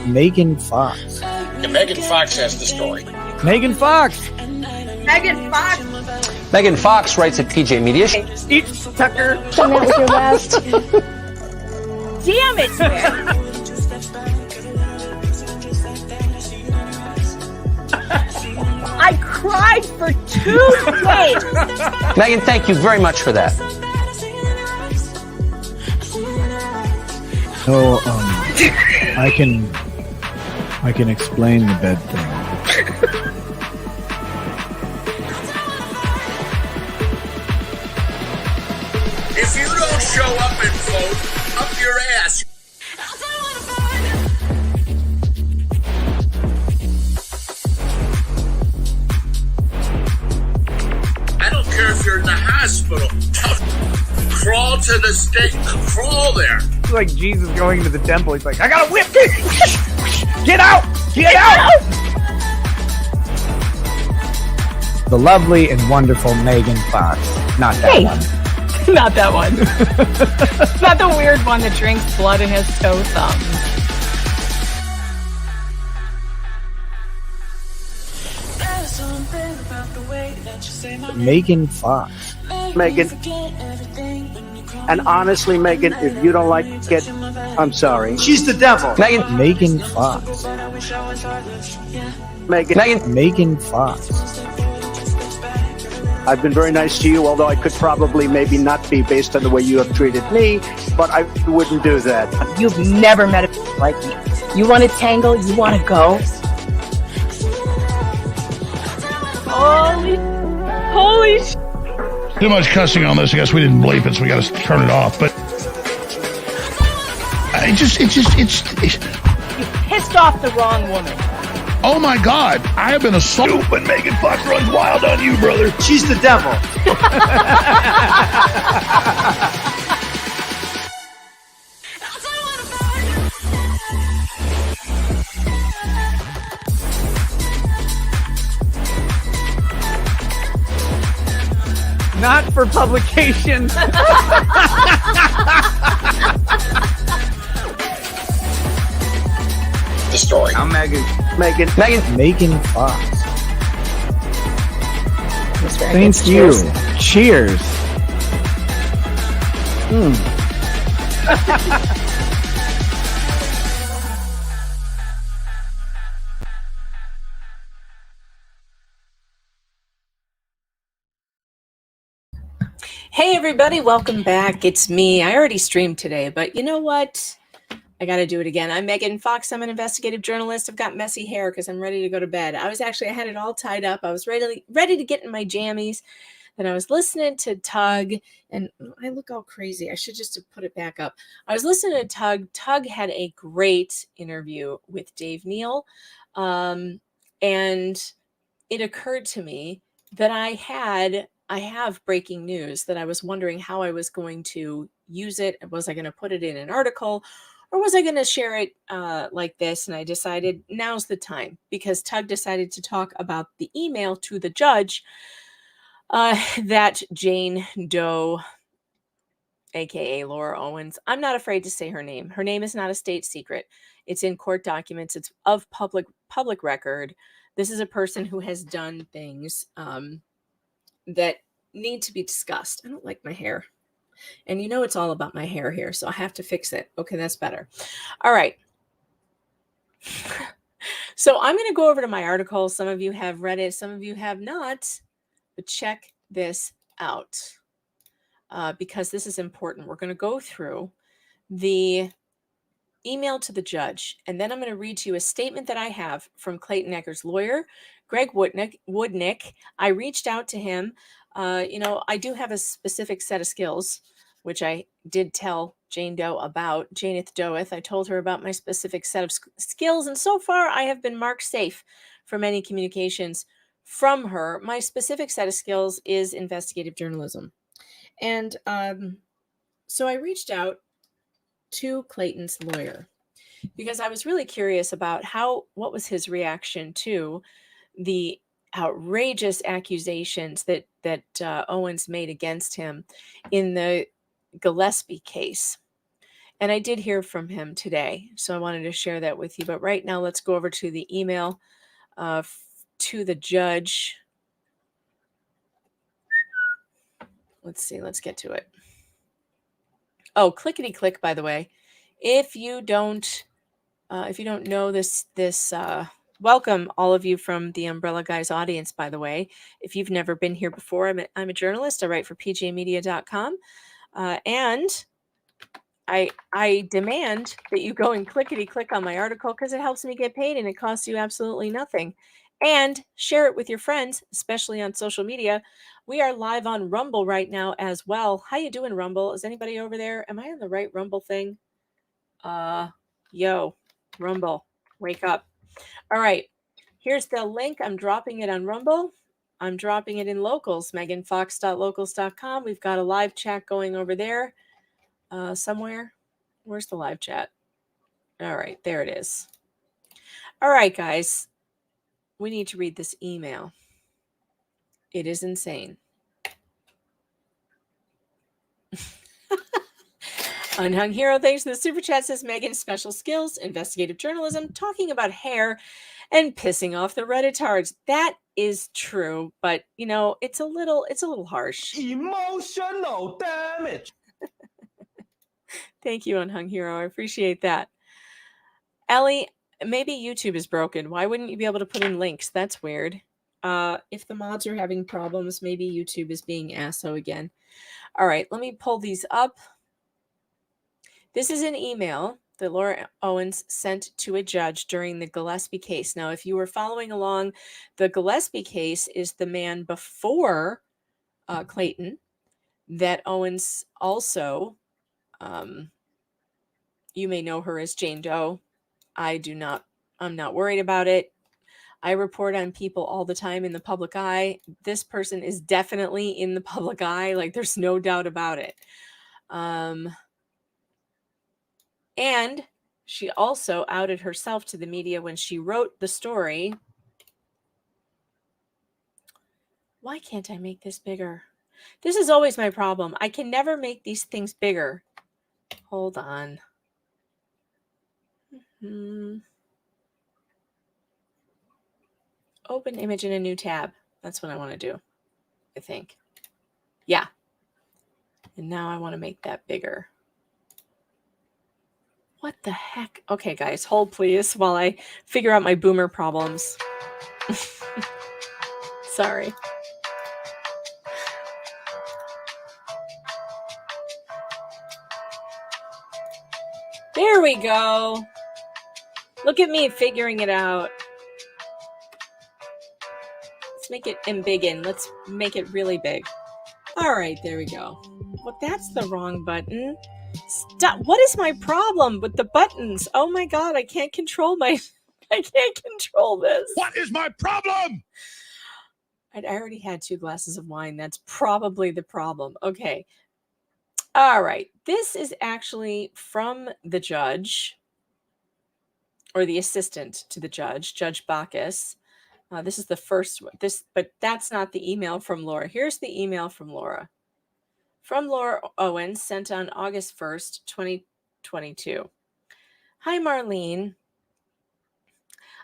Megan Fox. Yeah, Megan Fox has the story. Megan Fox. Megan Fox. Megan Fox writes at PJ Media. Eat Tucker. And that was your last. Damn it, man. I cried for 2 days. Megan, thank you very much for that. So, I can explain the bed thing. If you don't show up and vote, up your ass. I don't care if you're in the hospital. Crawl to the stake. Crawl there. It's like Jesus going to the temple. He's like, I got a whip. Get out! Get out! The lovely and wonderful Megan Fox. Not that one. Not that one. Not the weird one that drinks blood in his toe thumb. Megan Fox. Megan. And honestly, Megan, if you don't like it, I'm sorry. She's the devil. Megan. Megan Fox. Megan. Megan. Megan Fox. I've been very nice to you, although I could probably maybe not be based on the way you have treated me, but I wouldn't do that. You've never met a like me. You want to tangle? You want to go? Holy sh**. Too much cussing on this. I guess we didn't bleep it, so we got to turn it off. But it's You pissed off the wrong woman. oh my God, I have been assaulted when Megan Fox runs wild on you, brother. She's the devil. Not for publication. The story. I'm Megan. Megan. Megan. Megan Fox. Mr. Thank you. Cheers. Hey everybody, welcome back. It's me. I already streamed today, but you know what? I got to do it again. I'm Megan Fox. I'm an investigative journalist. I've got messy hair because I'm ready to go to bed. I had it all tied up. I was ready to get in my jammies. Then I was listening to Tug, and I look all crazy. I should just have put it back up. I was listening to Tug. Tug had a great interview with Dave Neal, and it occurred to me that I have breaking news that I was wondering how I was going to use it. Was I going to put it in an article, or was I going to share it like this? And I decided now's the time, because Tug decided to talk about the email to the judge that Jane Doe, aka Laura Owens, I'm not afraid to say her name. Her name is not a state secret. It's in court documents. It's of public record. This is a person who has done things that need to be discussed. I don't like my hair. And you know it's all about my hair here, so I have to fix it. Okay, that's better. All right. So I'm going to go over to my article. Some of you have read it. Some of you have not. But check this out because this is important. We're going to go through the email to the judge, and then I'm going to read to you a statement that I have from Clayton Echard's lawyer, Gregg Woodnick. I reached out to him. I do have a specific set of skills, which I did tell Jane Doe about. Janeth Doeth. I told her about my specific set of skills, and so far I have been marked safe from any communications from her. My specific set of skills is investigative journalism. And so I reached out to Clayton's lawyer because I was really curious about what was his reaction to the outrageous accusations that Owens made against him in the Gillespie case. And I did hear from him today, so I wanted to share that with you. But right now, let's go over to the email to the judge. Let's see. Let's get to it. Oh, clickety click, by the way. If you don't know this, welcome all of you from the Umbrella Guys audience, by the way. If you've never been here before, I'm a journalist. I write for pjmedia.com. And I demand that you go and clickety click on my article because it helps me get paid and it costs you absolutely nothing. And share it with your friends, especially on social media. We are live on Rumble right now as well. How you doing, Rumble? Is anybody over there? Am I on the right Rumble thing? Yo, Rumble, wake up. All right, here's the link. I'm dropping it on Rumble. I'm dropping it in Locals, meganfox.locals.com. We've got a live chat going over there somewhere. Where's the live chat? All right, there it is. All right, guys, we need to read this email. It is insane. Unhung Hero, thanks for the super chat, says Megan, special skills, investigative journalism, talking about hair and pissing off the Redditards. That is true, but you know, it's a little harsh. Emotional damage. Thank you, Unhung Hero. I appreciate that. Ellie, maybe YouTube is broken. Why wouldn't you be able to put in links? That's weird. If the mods are having problems, maybe YouTube is being asso again. All right, let me pull these up. This is an email that Laura Owens sent to a judge during the Gillespie case. Now, if you were following along, the Gillespie case is the man before Clayton that Owens also, you may know her as Jane Doe. I'm not worried about it. I report on people all the time in the public eye. This person is definitely in the public eye. Like, there's no doubt about it. And she also outed herself to the media when she wrote the story. Why can't I make this bigger? This is always my problem. I can never make these things bigger. Hold on. Open image in a new tab. That's what I want to do, I think. Yeah. And now I want to make that bigger. What the heck? Okay, guys, hold please while I figure out my boomer problems. Sorry. There we go. Look at me figuring it out. Let's make it embiggen. Let's make it really big. All right, there we go. Well, that's the wrong button. Stop. What is my problem with the buttons? Oh my God, I can't control this. What is my problem? I already had 2 glasses of wine. That's probably the problem. Okay. All right. This is actually from the judge, or the assistant to the judge, Judge Bacchus. This is the first one. But that's not the email from Laura. Here's the email from Laura. From Laura Owens, sent on August 1st, 2022. Hi, Marlene.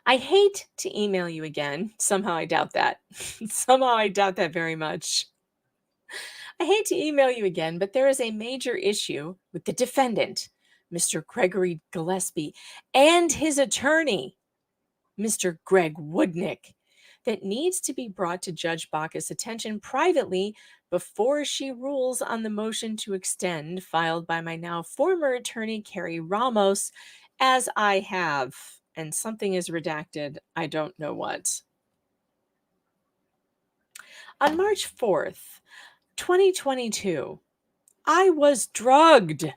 I hate to email you again. Somehow I doubt that. Somehow I doubt that very much. I hate to email you again, but there is a major issue with the defendant, Mr. Gregory Gillespie, and his attorney, Mr. Gregg Woodnick, that needs to be brought to Judge Bacchus' attention privately before she rules on the motion to extend filed by my now former attorney, Carrie Ramos, as I have. And something is redacted. I don't know what. On March 4th, 2022, I was drugged.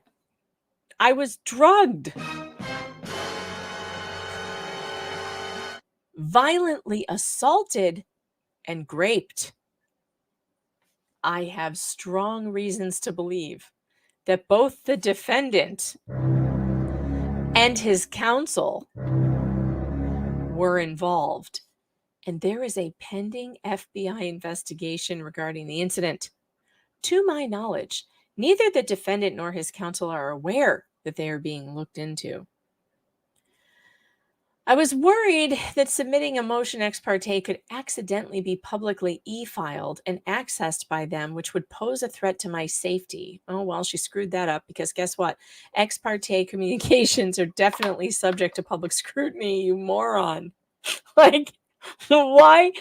Violently assaulted and raped. I have strong reasons to believe that both the defendant and his counsel were involved, and there is a pending FBI investigation regarding the incident. To my knowledge, neither the defendant nor his counsel are aware that they are being looked into. I was worried that submitting a motion ex parte could accidentally be publicly e-filed and accessed by them, which would pose a threat to my safety. Oh, well, she screwed that up because guess what? Ex parte communications are definitely subject to public scrutiny, you moron. Like, why?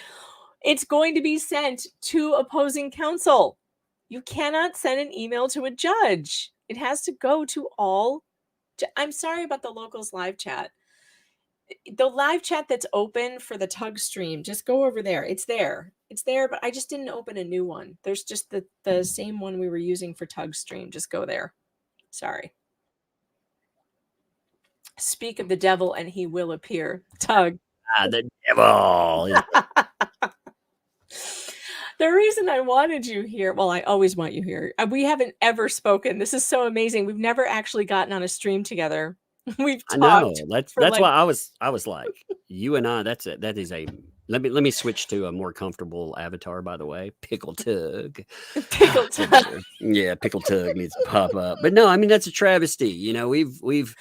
It's going to be sent to opposing counsel. You cannot send an email to a judge. It has to go to all. I'm sorry about the locals live chat. The live chat that's open for the Tug stream, just go over there. It's there. It's there, but I just didn't open a new one. There's just the same one we were using for Tug stream. Just go there. Sorry. Speak of the devil and he will appear. Tug. The devil. The reason I wanted you here, well, I always want you here. We haven't ever spoken. This is so amazing. We've never actually gotten on a stream together. We've talked. I know. That's like, why I was like, you and I, that is a let me switch to a more comfortable avatar, by the way. Pickle Tug. Pickle Tug. Yeah, Pickle Tug needs to pop up. But no, I mean that's a travesty. You know, we've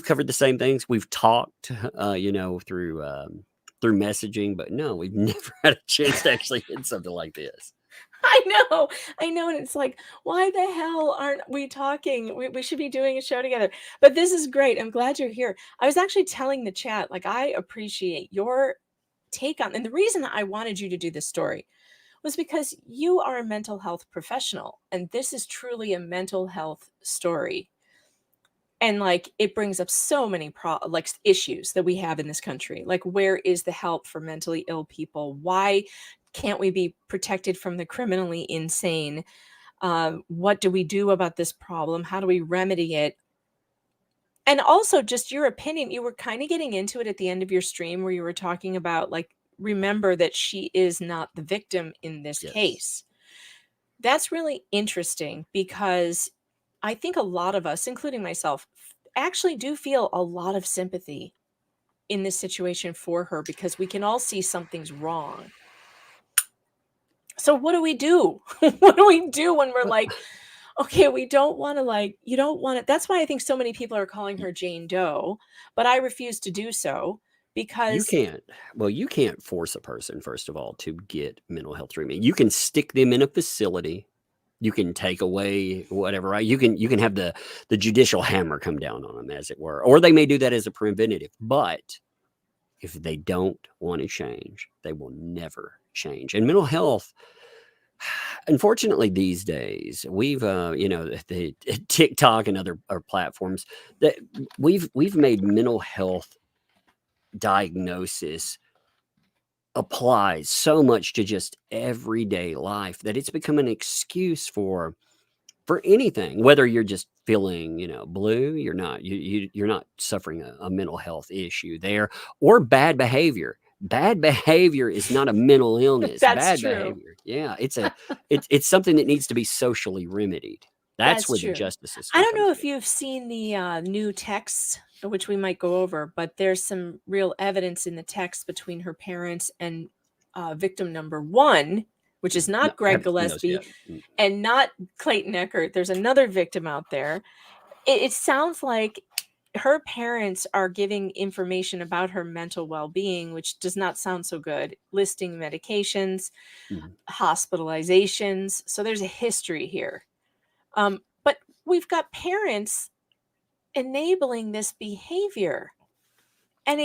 covered the same things. We've talked through messaging, but no, we've never had a chance to actually hit something like this. I know. And it's like, why the hell aren't we talking? We should be doing a show together. But this is great. I'm glad you're here. I was actually telling the chat, like, I appreciate your take on, and the reason I wanted you to do this story was because you are a mental health professional, and this is truly a mental health story. And like, it brings up so many issues that we have in this country. Like, where is the help for mentally ill people? Why can't we be protected from the criminally insane? What do we do about this problem? How do we remedy it? And also just your opinion. You were kind of getting into it at the end of your stream where you were talking about, like, remember that she is not the victim in this case. That's really interesting because I think a lot of us, including myself, actually do feel a lot of sympathy in this situation for her because we can all see something's wrong. So what do we do? What do we do when we're like, okay, we don't want to, you don't want to. That's why I think so many people are calling her Jane Doe, but I refuse to do so because you can't force a person, first of all, to get mental health treatment. You can stick them in a facility. You can take away whatever, right? You can have the judicial hammer come down on them, as it were, or they may do that as a preventative. But if they don't want to change, they will never change. And mental health, unfortunately, these days, we've the TikTok and other platforms that we've made mental health diagnosis applies so much to just everyday life that it's become an excuse for anything. Whether you're just feeling, blue, you're not suffering a mental health issue there, or bad behavior. Bad behavior is not a mental illness. That's bad true. Behavior. Yeah, it's something that needs to be socially remedied. That's where true. the justice system. I don't know if you've seen the new texts, which we might go over, but there's some real evidence in the text between her parents and victim number one, which is not Greg Gillespie and not Clayton Echard. There's another victim out there. It sounds like her parents are giving information about her mental well-being, which does not sound so good, listing medications, hospitalizations. So there's a history here. But we've got parents enabling this behavior, and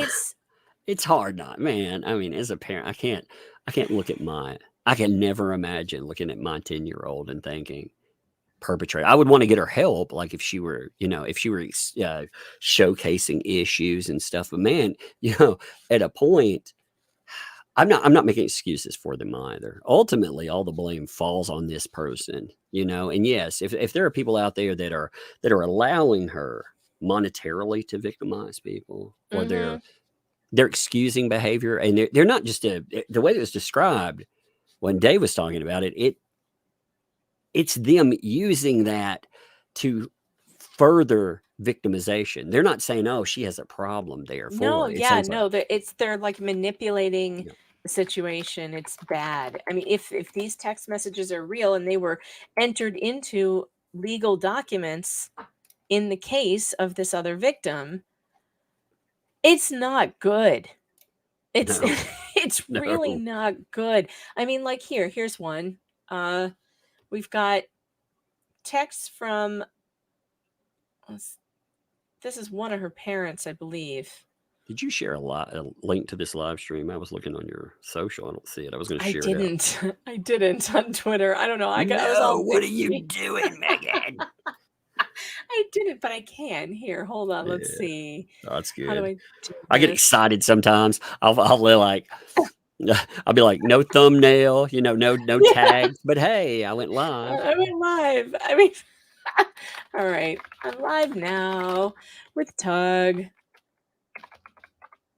it's hard not, man. I mean, as a parent, I can't look at I can never imagine looking at my 10-year-old and thinking, perpetrator. I would want to get her help, like if she were showcasing issues and stuff. But man, at a point, I'm not making excuses for them either. Ultimately, all the blame falls on this person, And yes, if there are people out there that are allowing her monetarily to victimize people, or they're excusing behavior, and they're not just the way it was described when Dave was talking about it. It's them using that to further victimization. They're not saying, "Oh, she has a problem." Therefore, they're like manipulating the situation. It's bad. I mean, if these text messages are real and they were entered into legal documents in the case of this other victim, it's not good. It's No. it's really No. not good. I mean, like here's one. We've got texts from this is one of her parents, I believe. Did you share a link to this live stream? I was looking on your social. I don't see it. I was going to share didn't. it. I didn't on Twitter. I don't know. I was all What are busy. you doing, Megan? I didn't, but I can. Here, hold on. Let's see. Oh, that's good. How do I get this? excited sometimes. I'll like, I'll be like, no thumbnail, no tags. But hey, I went live. I went live. I mean, all right. I'm live now with Tug.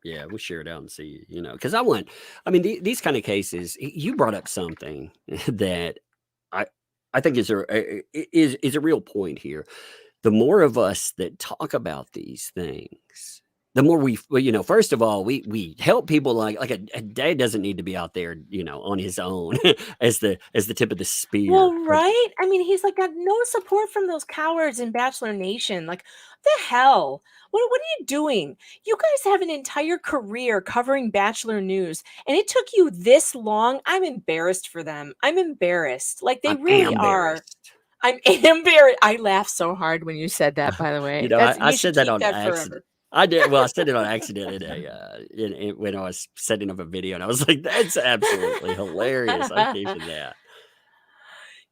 Yeah, we'll share it out and see, because these kind of cases, you brought up something that I think is a real point here. The more of us that talk about these things, the more first of all, we help people like a dad doesn't need to be out there, on his own as the tip of the spear. Well, right? I mean, he's like got no support from those cowards in Bachelor Nation. Like, what the hell? What are you doing? You guys have an entire career covering Bachelor news, and it took you this long. I'm embarrassed for them. I'm embarrassed. Like, they really are. I'm embarrassed. I laughed so hard when you said that, by the way. I said that on accident. I did. Well, I said it on accident when I was setting up a video, and I was like, that's absolutely hilarious. I gave you that.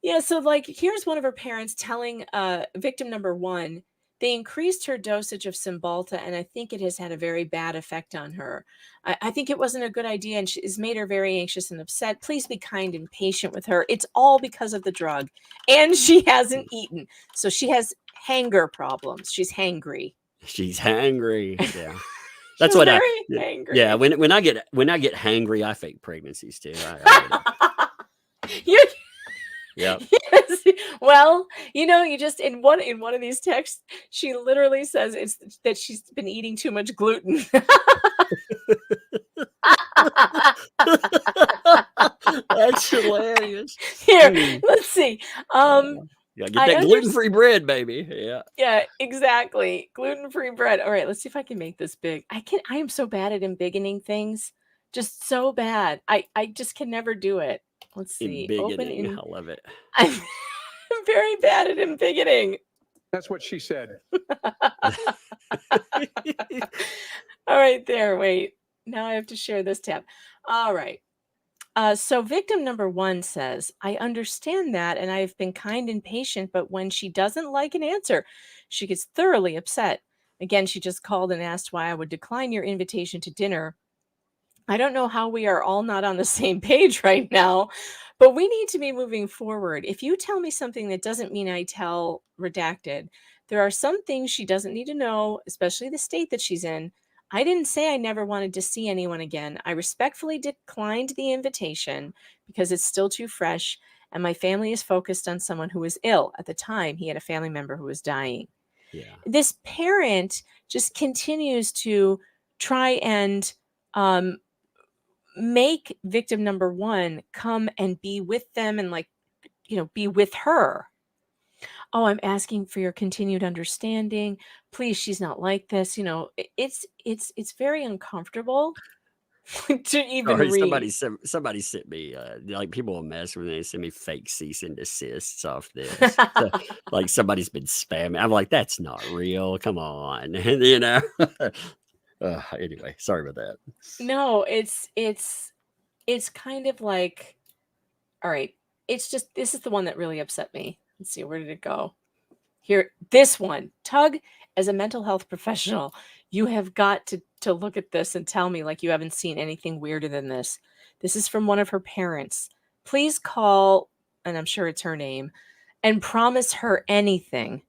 Yeah. So, like, here's one of her parents telling victim number 1, they increased her dosage of Cymbalta, and I think it has had a very bad effect on her. I think it wasn't a good idea, and it's made her very anxious and upset. Please be kind and patient with her. It's all because of the drug, and she hasn't eaten. So she has hanger problems. She's hangry. She's hangry. Yeah. That's what hangry. Yeah, when I get hangry, I fake pregnancies too. Yeah. Yes. Well, you just in one of these texts, she literally says it's that she's been eating too much gluten. That's hilarious. Here, let's see. Yeah, get that gluten-free bread, baby. Yeah. Yeah, exactly. Gluten-free bread. All right, let's see if I can make this big. I am so bad at embiggening things. Just so bad. I just can never do it. Let's see. I love it. I'm very bad at embiggening. That's what she said. All right, there. Wait. Now I have to share this tab. All right. So victim number 1 says, I understand that, and I've been kind and patient, but when she doesn't like an answer, she gets thoroughly upset. Again, she just called and asked why I would decline your invitation to dinner. I don't know how we are all not on the same page right now, but we need to be moving forward. If you tell me something, that doesn't mean I tell redacted. There are some things she doesn't need to know, especially the state that she's in. I didn't say I never wanted to see anyone again. I respectfully declined the invitation because it's still too fresh, and my family is focused on someone who was ill. At the time, he had a family member who was dying. Yeah. This parent just continues to try and make victim number 1 come and be with them and be with her. Oh, I'm asking for your continued understanding. Please, she's not like this. It's very uncomfortable to even read. Somebody sent me like people will mess with me. They send me fake cease and desists off this. So, like somebody's been spamming. I'm like, that's not real. Come on, Anyway, sorry about that. No, it's kind of like, all right. It's just this is the one that really upset me. Let's see, where did it go? Here, this one. Tug, as a mental health professional, you have got to look at this and tell me like you haven't seen anything weirder than this. This is from one of her parents. Please call, and I'm sure it's her name, and promise her anything.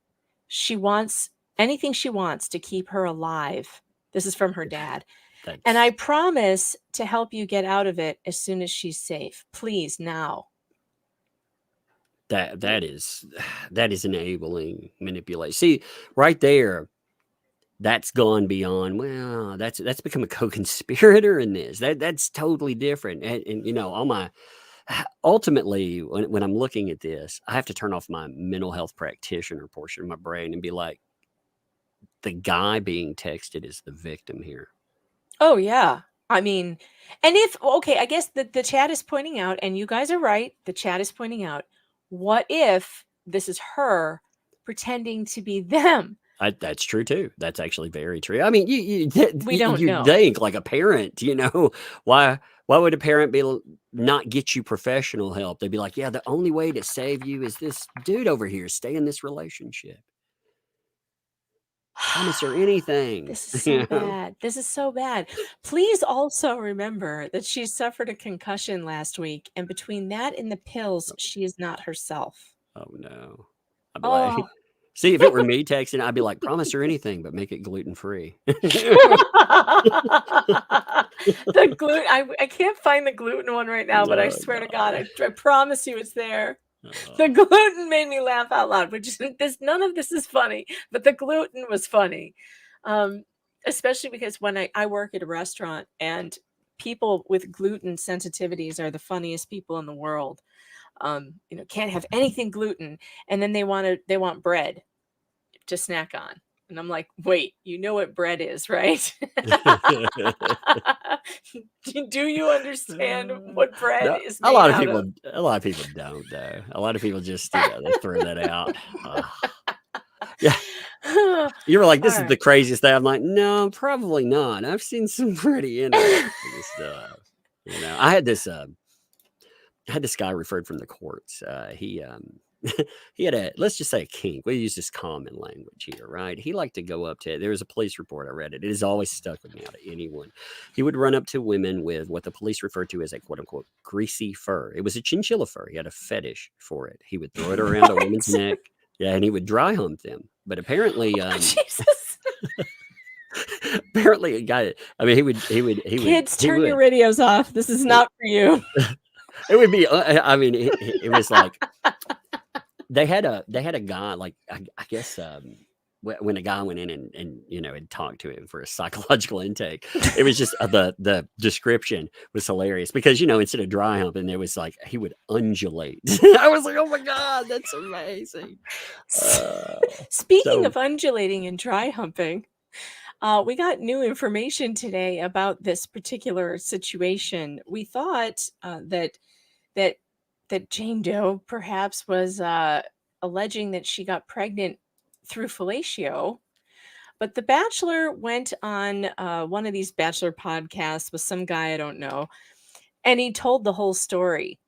Anything she wants to keep her alive. This is from her dad. Thanks. And I promise to help you get out of it as soon as she's safe. Please, now. That is enabling manipulation. See, right there, that's gone beyond. Well, that's become a co-conspirator in this. That's totally different. And all my ultimately, when I'm looking at this, I have to turn off my mental health practitioner portion of my brain and be like, the guy being texted is the victim here. Oh, yeah. I mean, and I guess the chat is pointing out, and you guys are right, the chat is pointing out, what if this is her pretending to be them? That's true too. That's actually very true. I mean, you don't know. think like a parent, why would a parent not get you professional help? They'd be like, yeah, the only way to save you is this dude over here. Stay in this relationship. Promise her anything. This is so bad. This is so bad. Please also remember that she suffered a concussion last week, and between that and the pills, she is not herself. Oh no. I'd be like, see, if it were me texting, I'd be like, promise her anything, but make it gluten-free. The gluten, I can't find the gluten one right now, but I swear to God, I promise you it's there. The gluten made me laugh out loud, which none of this is funny, but the gluten was funny. Especially because when I work at a restaurant, and people with gluten sensitivities are the funniest people in the world. Can't have anything gluten, and then they want bread to snack on. And I'm like, wait, you know what bread is, right? Do you understand what bread is made a lot out of people don't, though. A lot of people just they throw that out. Yeah. You were like, this is the craziest thing. I'm like, no, probably not. I've seen some pretty interesting stuff. I had this guy referred from the courts. He had let's just say a kink. We use this common language here, right? He liked to go up to, there was a police report, I read it. It has always stuck with me out of anyone. He would run up to women with what the police referred to as a quote unquote greasy fur. It was a chinchilla fur. He had a fetish for it. He would throw it around a woman's neck. Yeah, and he would dry hump them. But apparently, Jesus. Apparently a guy, I mean, he would Kids, turn your radios off. This is not for you. It would be, I mean, it was like, they had a guy, like, I guess, when a guy went in and had talked to him for a psychological intake, it was just the description was hilarious because, instead of dry humping, there was like, he would undulate. I was like, oh my God, that's amazing. Speaking of undulating and dry humping, we got new information today about this particular situation. We thought that Jane Doe perhaps was alleging that she got pregnant through fellatio, but the Bachelor went on one of these Bachelor podcasts with some guy I don't know, and he told the whole story.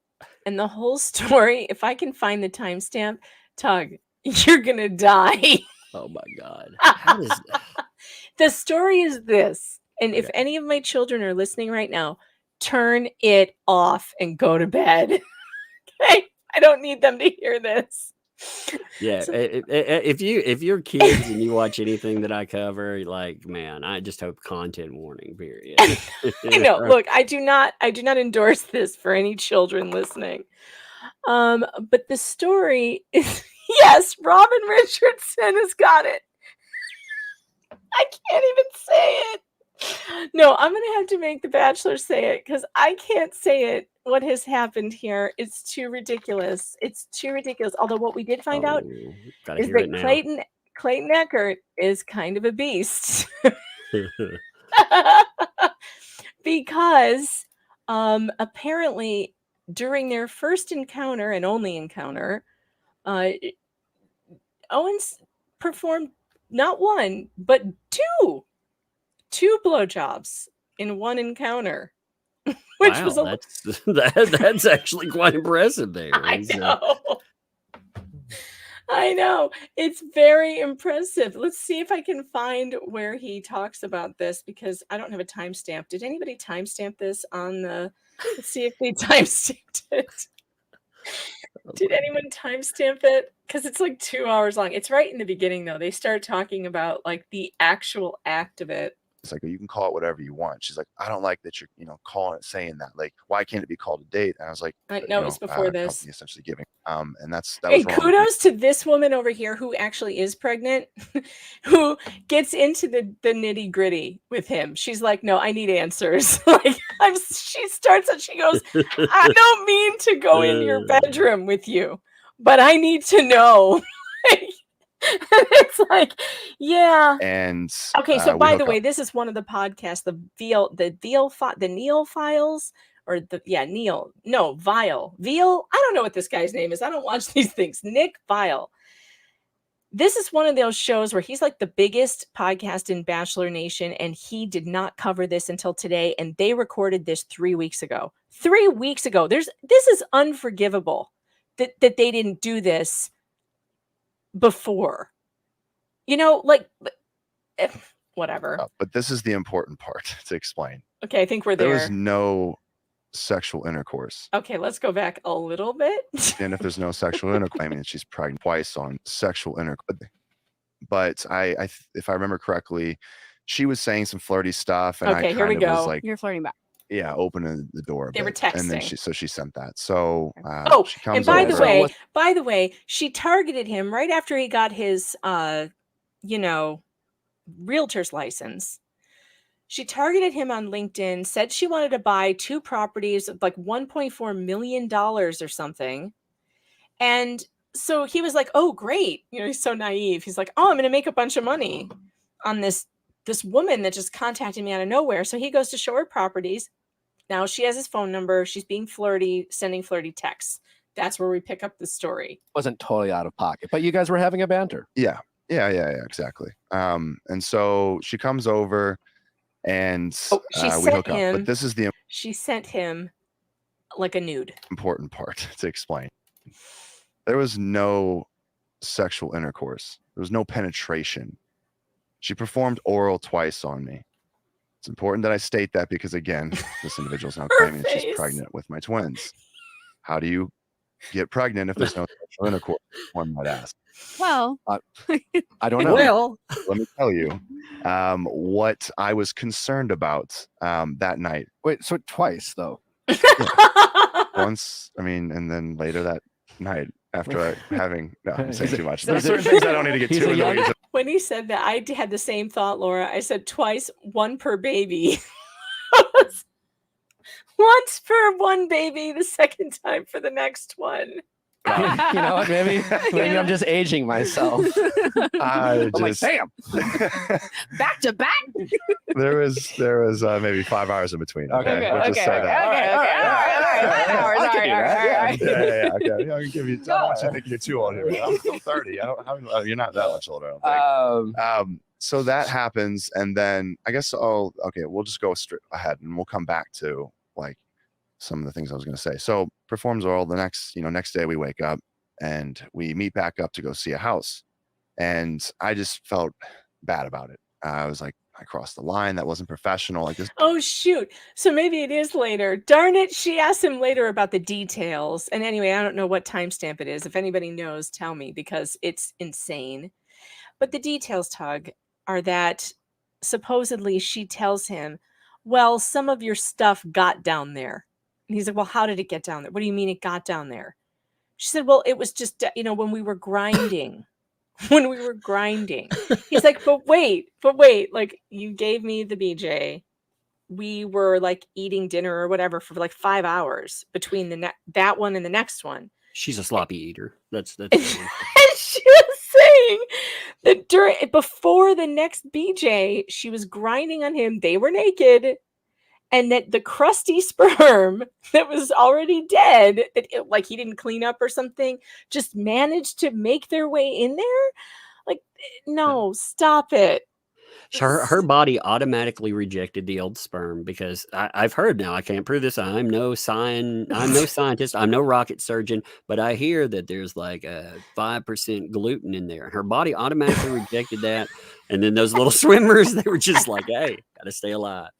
And the whole story, if I can find the timestamp, Tug, you're gonna die. Oh my God! How does the story is this? And if any of my children are listening right now, turn it off and go to bed. Okay, I don't need them to hear this. Yeah, if you're kids and you watch anything that I cover, like, man, I just hope content warning. Period. I know. Look, I do not endorse this for any children listening. But the story is yes, Robin Richardson has got it. I can't even say it. No, I'm gonna have to make the Bachelor say it because I can't say it. What has happened here? It's too ridiculous. It's too ridiculous. Although what we did find out is that Clayton Echard is kind of a beast. Because apparently during their first encounter and only encounter, Owens performed not one, but two blowjobs in one encounter. Which wow, that's actually quite impressive there. I know. It's very impressive. Let's see if I can find where he talks about this because I don't have a timestamp. Did anybody timestamp this on the... Let's see if they timestamped it. Did anyone timestamp it? Because it's like 2 hours long. It's right in the beginning, though. They start talking about like the actual act of it. It's like, you can call it whatever you want. She's like, I don't like that you're, calling it, saying that. Like, why can't it be called a date? And I was like, no, it was before this. Company essentially giving. And that hey, was wrong. Kudos to this woman over here who actually is pregnant, who gets into the nitty gritty with him. She's like, no, I need answers. Like, she starts and she goes, I don't mean to go in your bedroom with you, but I need to know. It's like, yeah. And Okay, so we by hook the up. way, this is one of the podcasts, the Neil Files, or Vile. Veal. I don't know what this guy's name is. I don't watch these things. Nick Vile. This is one of those shows where he's like the biggest podcast in Bachelor Nation, and he did not cover this until today, and they recorded this 3 weeks ago. 3 weeks ago. This is unforgivable that they didn't do this before. You know, like, whatever. But this is the important part to explain. Okay, I think we're there. There was no sexual intercourse. Okay, let's go back a little bit. And if there's no sexual intercourse, I mean, she's pregnant twice on sexual intercourse. But if I remember correctly, she was saying some flirty stuff, and Okay, I here we kind of was go. like, You're flirting back. yeah, opening the door. They were and then texting. she sent that. So she comes and by over. the way, she targeted him right after he got his realtor's license. She targeted him on LinkedIn, said she wanted to buy 2 properties of like $1.4 million or something. And so he was like, oh, great. You know, he's so naive. He's like, oh, I'm going to make a bunch of money on this woman that just contacted me out of nowhere. So he goes to show her properties. Now she has his phone number. She's being flirty, sending flirty texts. That's where we pick up the story. Wasn't totally out of pocket, but you guys were having a banter. Yeah, exactly. And so she comes over, and we hook up. But this is the she sent him like a nude. Important part to explain. There was no sexual intercourse. There was no penetration. She performed oral twice on me. It's important that I state that because, again, this individual's now claiming that she's pregnant with my twins. How do you get pregnant if there's no sexual intercourse? One might ask. Well, I don't know. Well, let me tell you what I was concerned about that night. Wait, so twice though? Once, I mean, and then later that night after I'm saying too much. There's certain things I don't need to get too into. When he said that, I had the same thought, Laura. I said twice, one per baby. Once per one baby, the second time for the next one. You know what? Maybe I'm just aging myself. I'm like, damn. Back to back. There was maybe 5 hours in between. Okay. We'll just say that. Okay. Okay. I can give you. I want you to think you're too old here. I'm still 30. You're not that much older. I don't think. So that happens, and then I guess we'll just go straight ahead, and we'll come back to like some of the things I was going to say. So performs oral. The next day we wake up and we meet back up to go see a house, and I just felt bad about it. I was like, I crossed the line. That wasn't professional. Like this. Oh shoot! So maybe it is later. Darn it! She asked him later about the details. And anyway, I don't know what timestamp it is. If anybody knows, tell me because it's insane. But the details, Tug, are that supposedly she tells him, "Well, some of your stuff got down there." And he's like, "Well, how did it get down there? What do you mean it got down there?" She said, "Well, it was just when we were grinding." When we were grinding. He's like, but wait, like you gave me the BJ. We were like eating dinner or whatever for like 5 hours between that one and the next one. She's a sloppy eater. That's And she was saying that before the next BJ, she was grinding on him. They were naked. And that the crusty sperm that was already dead, like he didn't clean up or something, just managed to make their way in there. Like, no, stop it. Her body automatically rejected the old sperm because I've heard now. I can't prove this. I'm no scientist. I'm no rocket surgeon, but I hear that there's like a 5% gluten in there. Her body automatically rejected that, and then those little swimmers, they were just like, "Hey, gotta stay alive."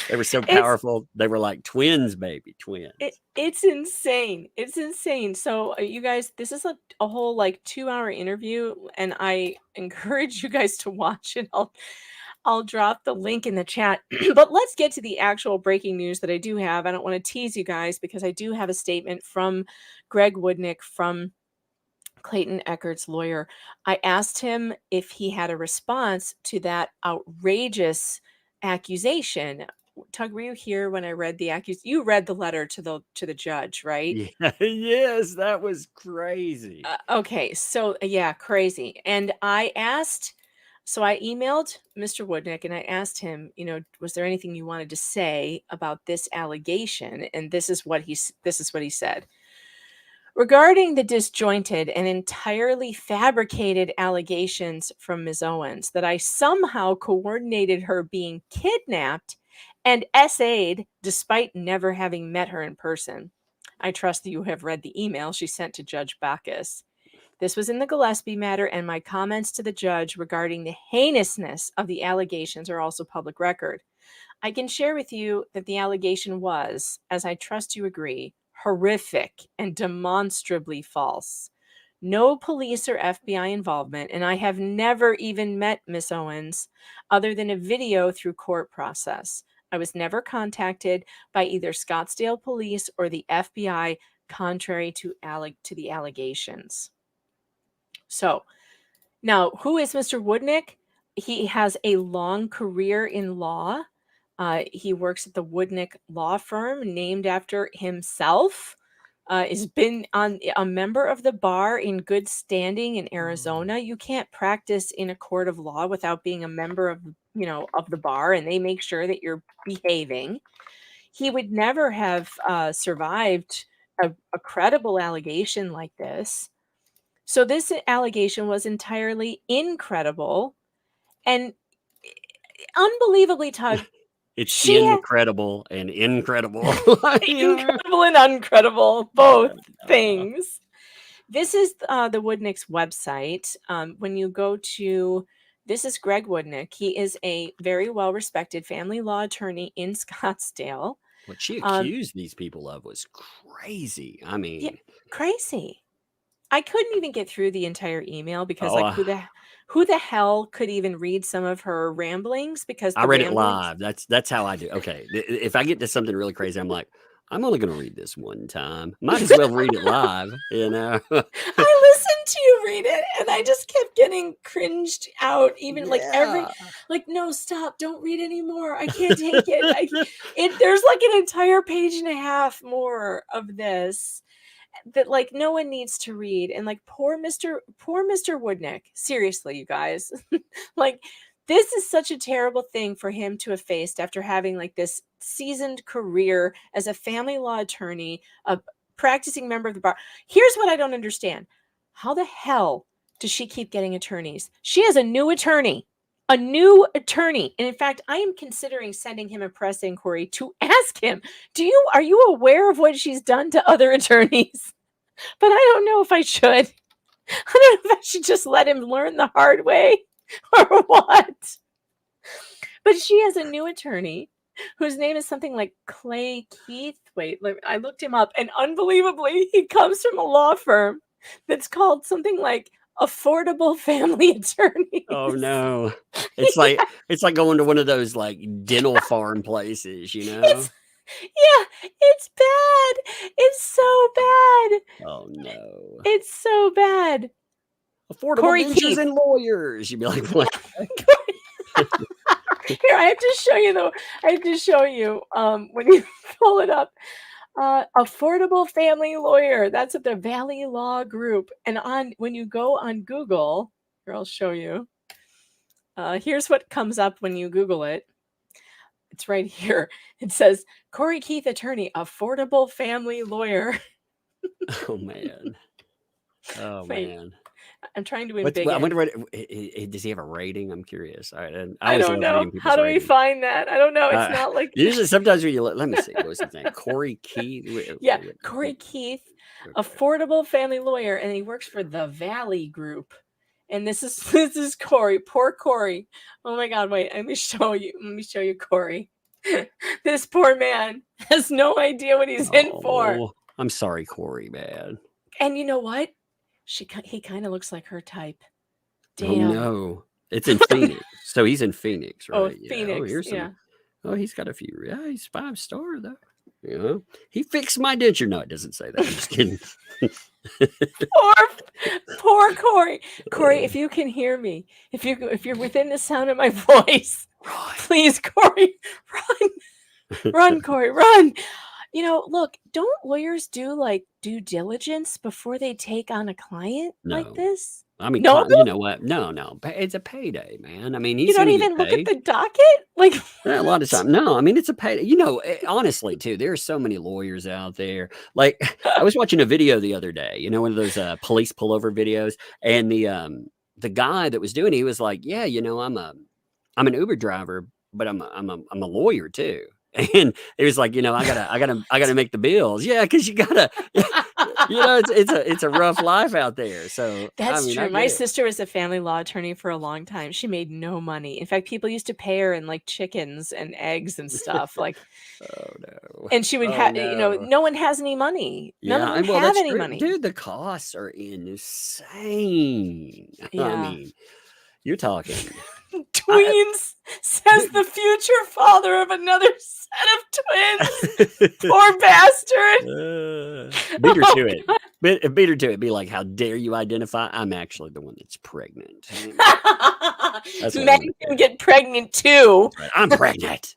They were so powerful. They were like twins, baby, twins. It's insane. It's insane. So you guys, this is a whole like 2-hour interview, and I encourage you guys to watch it. I'll drop the link in the chat. But let's get to the actual breaking news that I do have. I don't want to tease you guys because I do have a statement from Gregg Woodnick from Clayton Echard's lawyer. I asked him if he had a response to that outrageous accusation Tug, were you here when I read the You read the letter to the judge, right? Yeah, yes, that was crazy. Okay, so yeah, crazy. And I emailed Mr. Woodnick and I asked him, was there anything you wanted to say about this allegation? And this is what he said. Regarding the disjointed and entirely fabricated allegations from Ms. Owens that I somehow coordinated her being kidnapped and SA'd despite never having met her in person. I trust that you have read the email she sent to Judge Bacchus. This was in the Gillespie matter, and my comments to the judge regarding the heinousness of the allegations are also public record. I can share with you that the allegation was, as I trust you agree, horrific and demonstrably false. No police or FBI involvement, and I have never even met Miss Owens other than a video through court process. I was never contacted by either Scottsdale Police or the FBI, contrary to the allegations. So, now, who is Mr. Woodnick? He has a long career in law. He works at the Woodnick Law Firm, named after himself. Has been a member of the bar in good standing in Arizona. You can't practice in a court of law without being a member of the bar, and they make sure that you're behaving. He would never have survived a credible allegation like this. So this allegation was entirely incredible and unbelievably, Tug. It's incredible and incredible. Incredible and uncredible, both things. This is the Woodnick's website. When you go to, this is Gregg Woodnick. He is a very well-respected family law attorney in Scottsdale. What she accused these people of was crazy. I mean, yeah, crazy. I couldn't even get through the entire email because who the hell could even read some of her ramblings? Because I read it live. That's how I do. Okay, if I get to something really crazy, I'm like, I'm only going to read this one time. Might as well read it live, I listened to you read it, and I just kept getting cringed out. Even no, stop! Don't read anymore. I can't take it. There's like an entire page and a half more of this that no one needs to read, and poor Mr. Woodnick. Seriously, you guys, this is such a terrible thing for him to have faced after having this seasoned career as a family law attorney, a practicing member of the bar. Here's what I don't understand: how the hell does she keep getting attorneys? She has a new attorney. And in fact, I am considering sending him a press inquiry to ask him, are you aware of what she's done to other attorneys? But I don't know if I should. I don't know if I should just let him learn the hard way or what. But she has a new attorney whose name is something like Clay Keith. Wait, I looked him up, and unbelievably, he comes from a law firm that's called something like Affordable Family Attorneys. Oh no. It's like going to one of those dental farm places, It's bad. It's so bad. Oh no. It's so bad. Affordable dentures and lawyers. You'd be like, what? Here, I have to show you when you pull it up. Affordable Family Lawyer. That's at the Valley Law Group. And when you go on Google, here, I'll show you. Here's what comes up when you Google it. It's right here. It says, Corey Keith Attorney, Affordable Family Lawyer. Oh, man. Man. I'm trying to embiggen. I wonder does he have a rating? I'm curious. I don't know. How do we find that? I don't know. It's not like usually. Sometimes when you let me see. What was his name? Corey Keith. Yeah, Corey Keith, Affordable Family Lawyer, and he works for the Valley Group. And this is Corey. Poor Corey. Oh my God! Wait, let me show you Corey. This poor man has no idea what he's in for. I'm sorry, Corey, man. And you know what? He kind of looks like her type. Damn. Oh no, it's in Phoenix. So he's in Phoenix, right? Oh, yeah. Phoenix. Oh, here's some. Yeah. Oh, he's got a few. Yeah, he's 5-star though. Yeah, he fixed my denture. No, it doesn't say that. I'm just kidding. Poor Corey. Corey, if you can hear me, if you're within the sound of my voice, please, Corey, run. Run, Corey, run. You know, look, don't lawyers do like due diligence before they take on a client like No. this? I mean, No? you know what? No. It's a payday, man. I mean, You he's don't going to even get look at paid. the docket? Like, A lot of what? time. No, I mean, it's a payday. You know, honestly, too, there's so many lawyers out there. Like, I was watching a video the other day, you know, one of those police pullover videos, and the guy that was doing it, he was like, yeah, you know, I'm an Uber driver, but I'm a lawyer too. And it was like, you know, I gotta make the bills. Yeah, because you gotta, you know, it's a rough life out there. So That's I mean, true. I My get it. sister was a family law attorney for a long time. She made no money. In fact, people used to pay her in like chickens and eggs and stuff. Like, Oh no. and she would Oh have, you know, no. no one has any money. None of Yeah, them and well, have that's any true. money. Dude, the costs are insane. I Yeah. mean, you're talking. Tweens, says the future father of another set of twins. Poor bastard. Beat her Oh, to it. God. Beat her to it. Be like, how dare you identify? I'm actually the one that's pregnant. That's what I'm Megan gonna can get pregnant too. do. I'm pregnant.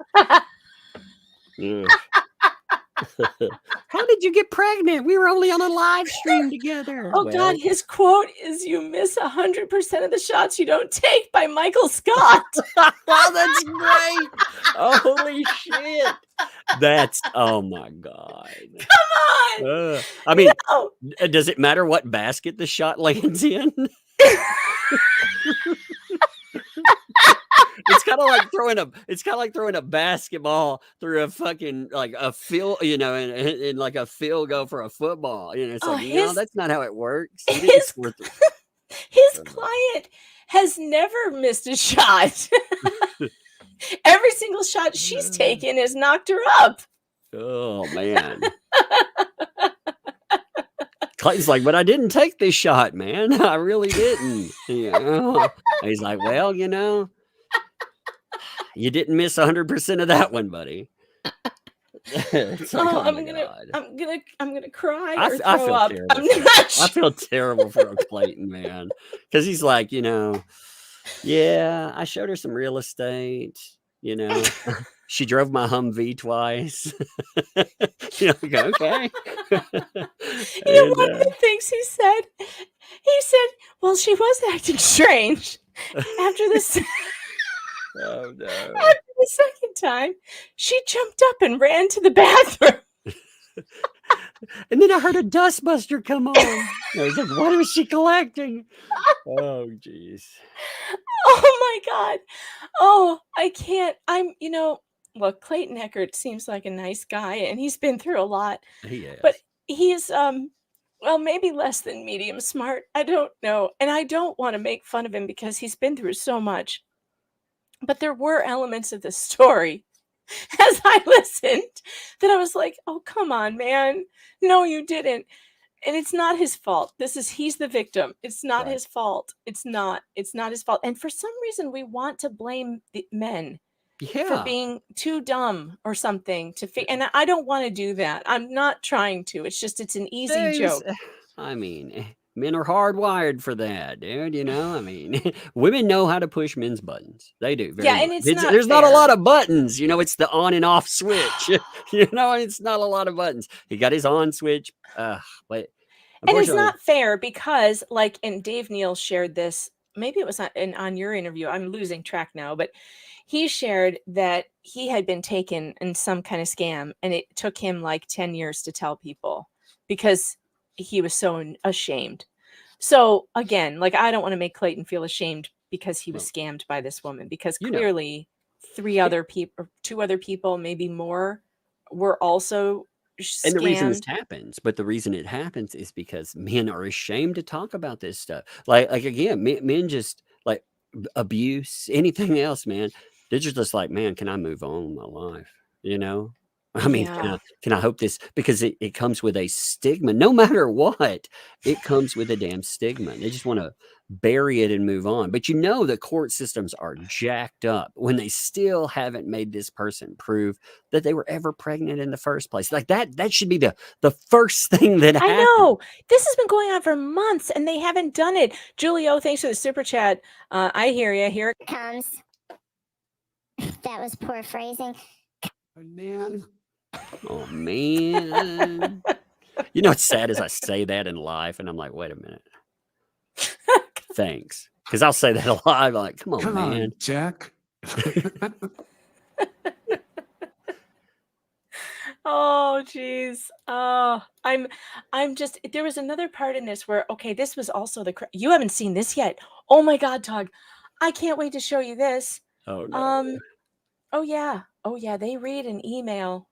Ugh. How did you get pregnant? We were only on a live stream together. Oh Well, God, his quote is "You miss 100% of the shots you don't take" by Michael Scott. oh, that's great. Holy shit. That's, oh my God. Come on. I mean, No. does it matter what basket the shot lands in? It's kind of like throwing a basketball through a fucking like a field, you know, in like a field goal for a football. You know, it's Oh, like, no, that's not how it works. You didn't his score through- his client has never missed a shot. Every single shot she's taken has knocked her up. Oh man. Clayton's like, but I didn't take this shot, man. I really didn't. You know? He's like, well, you know, you didn't miss 100% of that one, buddy. It's like, Oh, oh my God. I'm gonna cry I or f- I throw feel up. terrible. I'm for not him. I sure. feel terrible for Clayton, man, because he's like, you know, yeah, I showed her some real estate. You know, she drove my Humvee twice. You know, okay. You know, one of the things he said, well, she was acting strange after this. Oh no. After the second time, she jumped up and ran to the bathroom. And then I heard a dustbuster come on. I was like, what was she collecting? Oh, jeez. Oh my God. Oh, I can't. Look, Clayton Echard seems like a nice guy and he's been through a lot, He is. but he's, well, maybe less than medium smart. I don't know. And I don't want to make fun of him because he's been through so much. But there were elements of the story as I listened that I was like, oh, come on, man. No, you didn't. And it's not his fault. He's the victim. It's not Right. his fault. It's not his fault. And for some reason, we want to blame the men for Yeah. being too dumb or something and I don't want to do that. I'm not trying to. It's just, it's an easy There's- joke. I mean, men are hardwired for that, dude. You know, I mean, women know how to push men's buttons. They do. Very Yeah, and much. it's not There's not a fair. lot of buttons. You know, it's the on and off switch. You know, it's not a lot of buttons. He got his on switch. But And it's unfortunately, not fair because, like, and Dave Neal shared this, maybe it was on your interview. I'm losing track now, but he shared that he had been taken in some kind of scam and it took him like 10 years to tell people because he was so ashamed. So again, like, I don't want to make Clayton feel ashamed because he was scammed by this woman, because You know. clearly two other people, maybe more, were also and the reason this scammed. happens, but the reason it happens is because men are ashamed to talk about this stuff. Like again, men just like abuse, anything else, man. They're just like, man, can I move on with my life? You know, I mean, Yeah. can I hope this, because it comes with a stigma, no matter what, it comes with a damn stigma. They just want to bury it and move on. But you know, the court systems are jacked up when they still haven't made this person prove that they were ever pregnant in the first place. Like that should be the first thing that I happens. know. This has been going on for months and they haven't done it. Julio, thanks for the super chat. I hear you. Here it comes. That was poor phrasing. Man. Oh man. You know what's sad is I say that in life and I'm like, wait a minute. Thanks. Because I'll say that a lot. I'm like, come on, man. Jack. Oh, geez. I'm just, there was another part in this where, okay, this was also you haven't seen this yet. Oh my God, Tug. I can't wait to show you this. Oh, no. Oh yeah. Oh yeah. They read an email.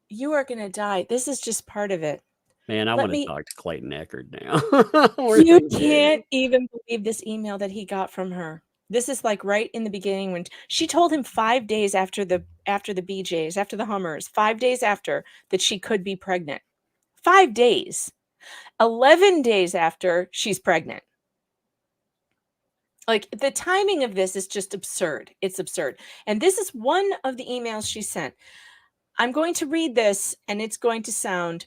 You are going to die. This is just part of it. Man, I want to talk to Clayton Echard now. You can't even believe this email that he got from her. This is like right in the beginning when she told him 5 days after the BJs, after the Hummers, 5 days after that she could be pregnant. 5 days. 11 days after she's pregnant. Like the timing of this is just absurd. It's absurd. And this is one of the emails she sent. I'm going to read this and it's going to sound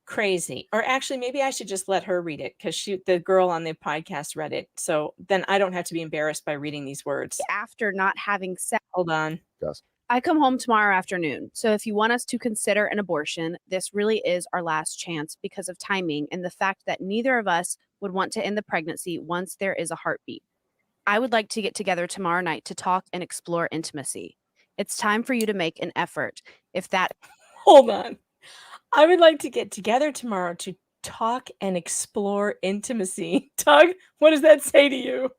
crazy. Or actually, maybe I should just let her read it because the girl on the podcast read it. So then I don't have to be embarrassed by reading these words. After not having sex. Hold on. Yes. I come home tomorrow afternoon. So if you want us to consider an abortion, this really is our last chance because of timing and the fact that neither of us would want to end the pregnancy once there is a heartbeat. I would like to get together tomorrow night to talk and explore intimacy. It's time for you to make an effort. If that... Hold on. I would like to get together tomorrow to talk and explore intimacy. Tug, what does that say to you?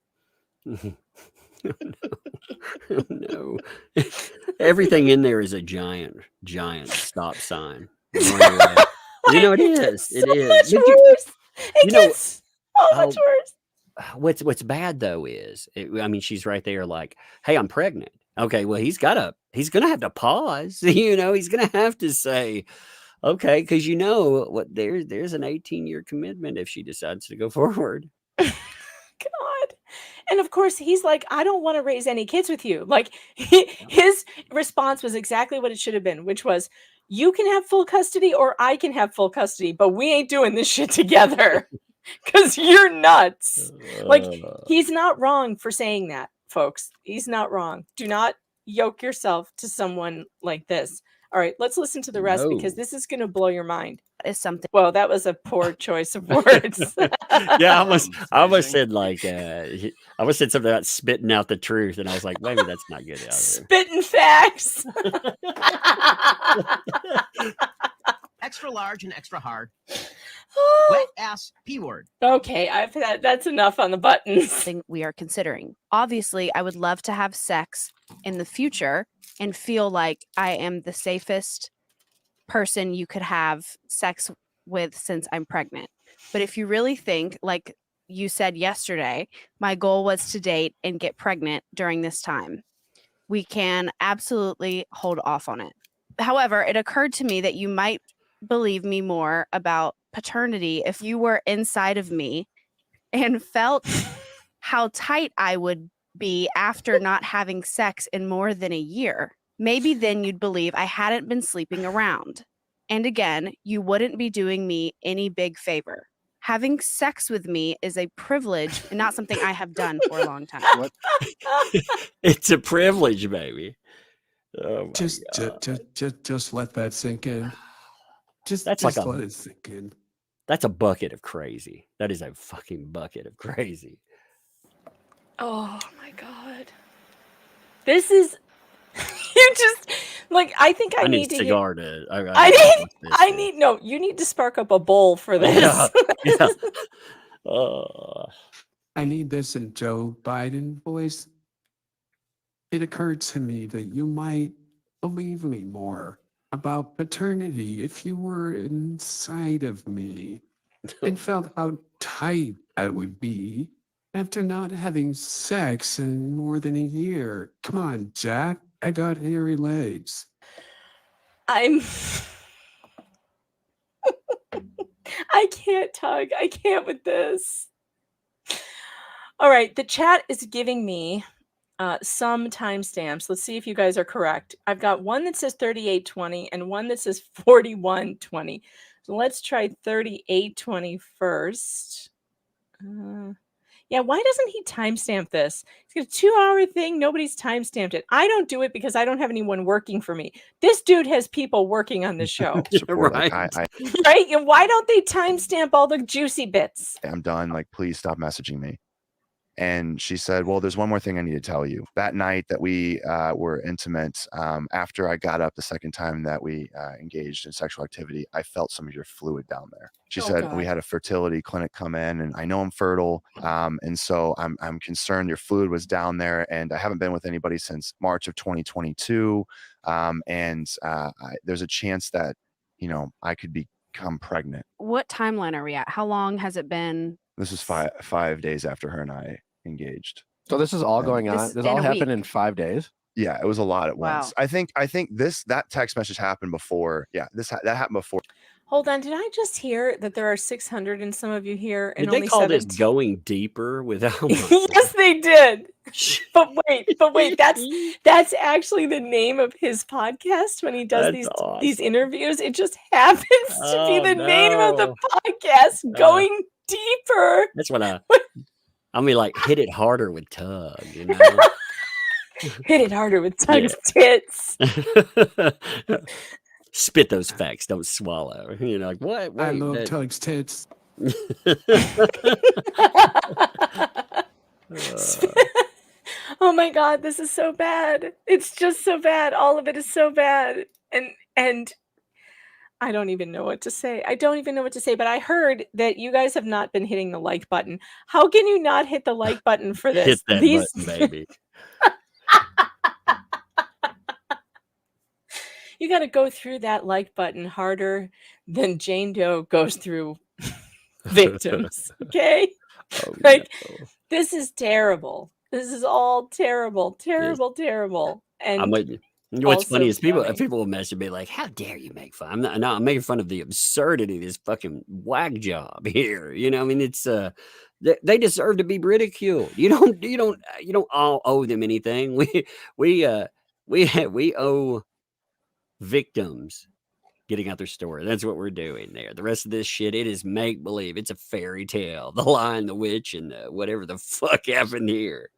Oh, no. Everything in there is a giant stop sign. You know, it is. It is. Much worse. It gets so much worse. What's bad though is, I mean, she's right there like, hey, I'm pregnant. Okay, well, he's gonna have to pause. You know, he's gonna have to say, okay, because you know what, there's an 18-year commitment if she decides to go forward. God. And of course, he's like, I don't want to raise any kids with you. Like his response was exactly what it should have been, which was, you can have full custody or I can have full custody, but we ain't doing this shit together because you're nuts. Like, he's not wrong for saying that, folks. He's not wrong. Do not yoke yourself to someone like this. All right, let's listen to the rest because this is going to blow your mind. Is something. Well, that was a poor choice of words. Yeah, I almost said like, I almost said something about spitting out the truth, and I was like, maybe that's not good. Spitting facts. Extra large and extra hard. Wet ass P word. Okay, that's enough on the buttons. Thing we are considering. Obviously, I would love to have sex in the future and feel like I am the safest person you could have sex with since I'm pregnant. But if you really think, like you said yesterday, my goal was to date and get pregnant during this time, we can absolutely hold off on it. However, it occurred to me that you might believe me more about paternity if you were inside of me and felt how tight I would be after not having sex in more than a year. Maybe then you'd believe I hadn't been sleeping around. And again, you wouldn't be doing me any big favor. Having sex with me is a privilege and not something I have done for a long time. What? It's a privilege, baby. Oh Just let that sink in. Just let it sink in. That's a bucket of crazy. That is a fucking bucket of crazy. Oh my God. This is you just like I think I need a cigar to you need to spark up a bowl for this. Yeah. I need this in Joe Biden voice. It occurred to me that you might believe me more about paternity if you were inside of me and felt how tight I would be after not having sex in more than a year. Come on, Jack. I got hairy legs. I can't, Tug. I can't with this. All right. The chat is giving me some timestamps. Let's see if you guys are correct. I've got one that says 38:20 and one that says 41:20. So let's try 38:20 first. Yeah, why doesn't he timestamp this? It's got a 2-hour thing. Nobody's timestamped it. I don't do it because I don't have anyone working for me. This dude has people working on the show. Support, Right. like, Right? And why don't they timestamp all the juicy bits? I'm done. Like, please stop messaging me. And she said, well, there's one more thing I need to tell you. That night that we were intimate, after I got up the second time that we engaged in sexual activity, I felt some of your fluid down there. She said, we had a fertility clinic come in, and I know I'm fertile. And so I'm concerned your fluid was down there, and I haven't been with anybody since March of 2022. There's a chance that, I could become pregnant. What timeline are we at? How long has it been? This is 5 days after her and I engaged. So this is all going on. This all happened in 5 days. Yeah, it was a lot at Wow. once. I think that text message happened before. Yeah, that happened before. Hold on. Did I just hear that there are 600 and some of you here and Did they only call this 17? going deeper without? Yes, they did. But wait, that's actually the name of his podcast when he does these interviews. It just happens to be the name of the podcast, Going Deeper. That's what I mean, like, hit it harder with Tug, Hit it harder with Tug's tits. Spit those facts, don't swallow. Like, what? I Wait, love Tug's tits. Oh my God, this is so bad. It's just so bad. All of it is so bad. And I don't even know what to say. But I heard that you guys have not been hitting the like button. How can you not hit the like button for this? Hit that button, baby. You got to go through that like button harder than Jane Doe goes through victims. Okay? This is terrible. This is all terrible. And what's funny is people will message me like, how dare you make fun? I'm making fun of the absurdity of this fucking whack job here. I mean, it's they deserve to be ridiculed. You don't all owe them anything. We owe victims getting out their story. That's what we're doing there. The rest of this shit, it is make believe. It's a fairy tale. The Lion, the Witch, and whatever the fuck happened here.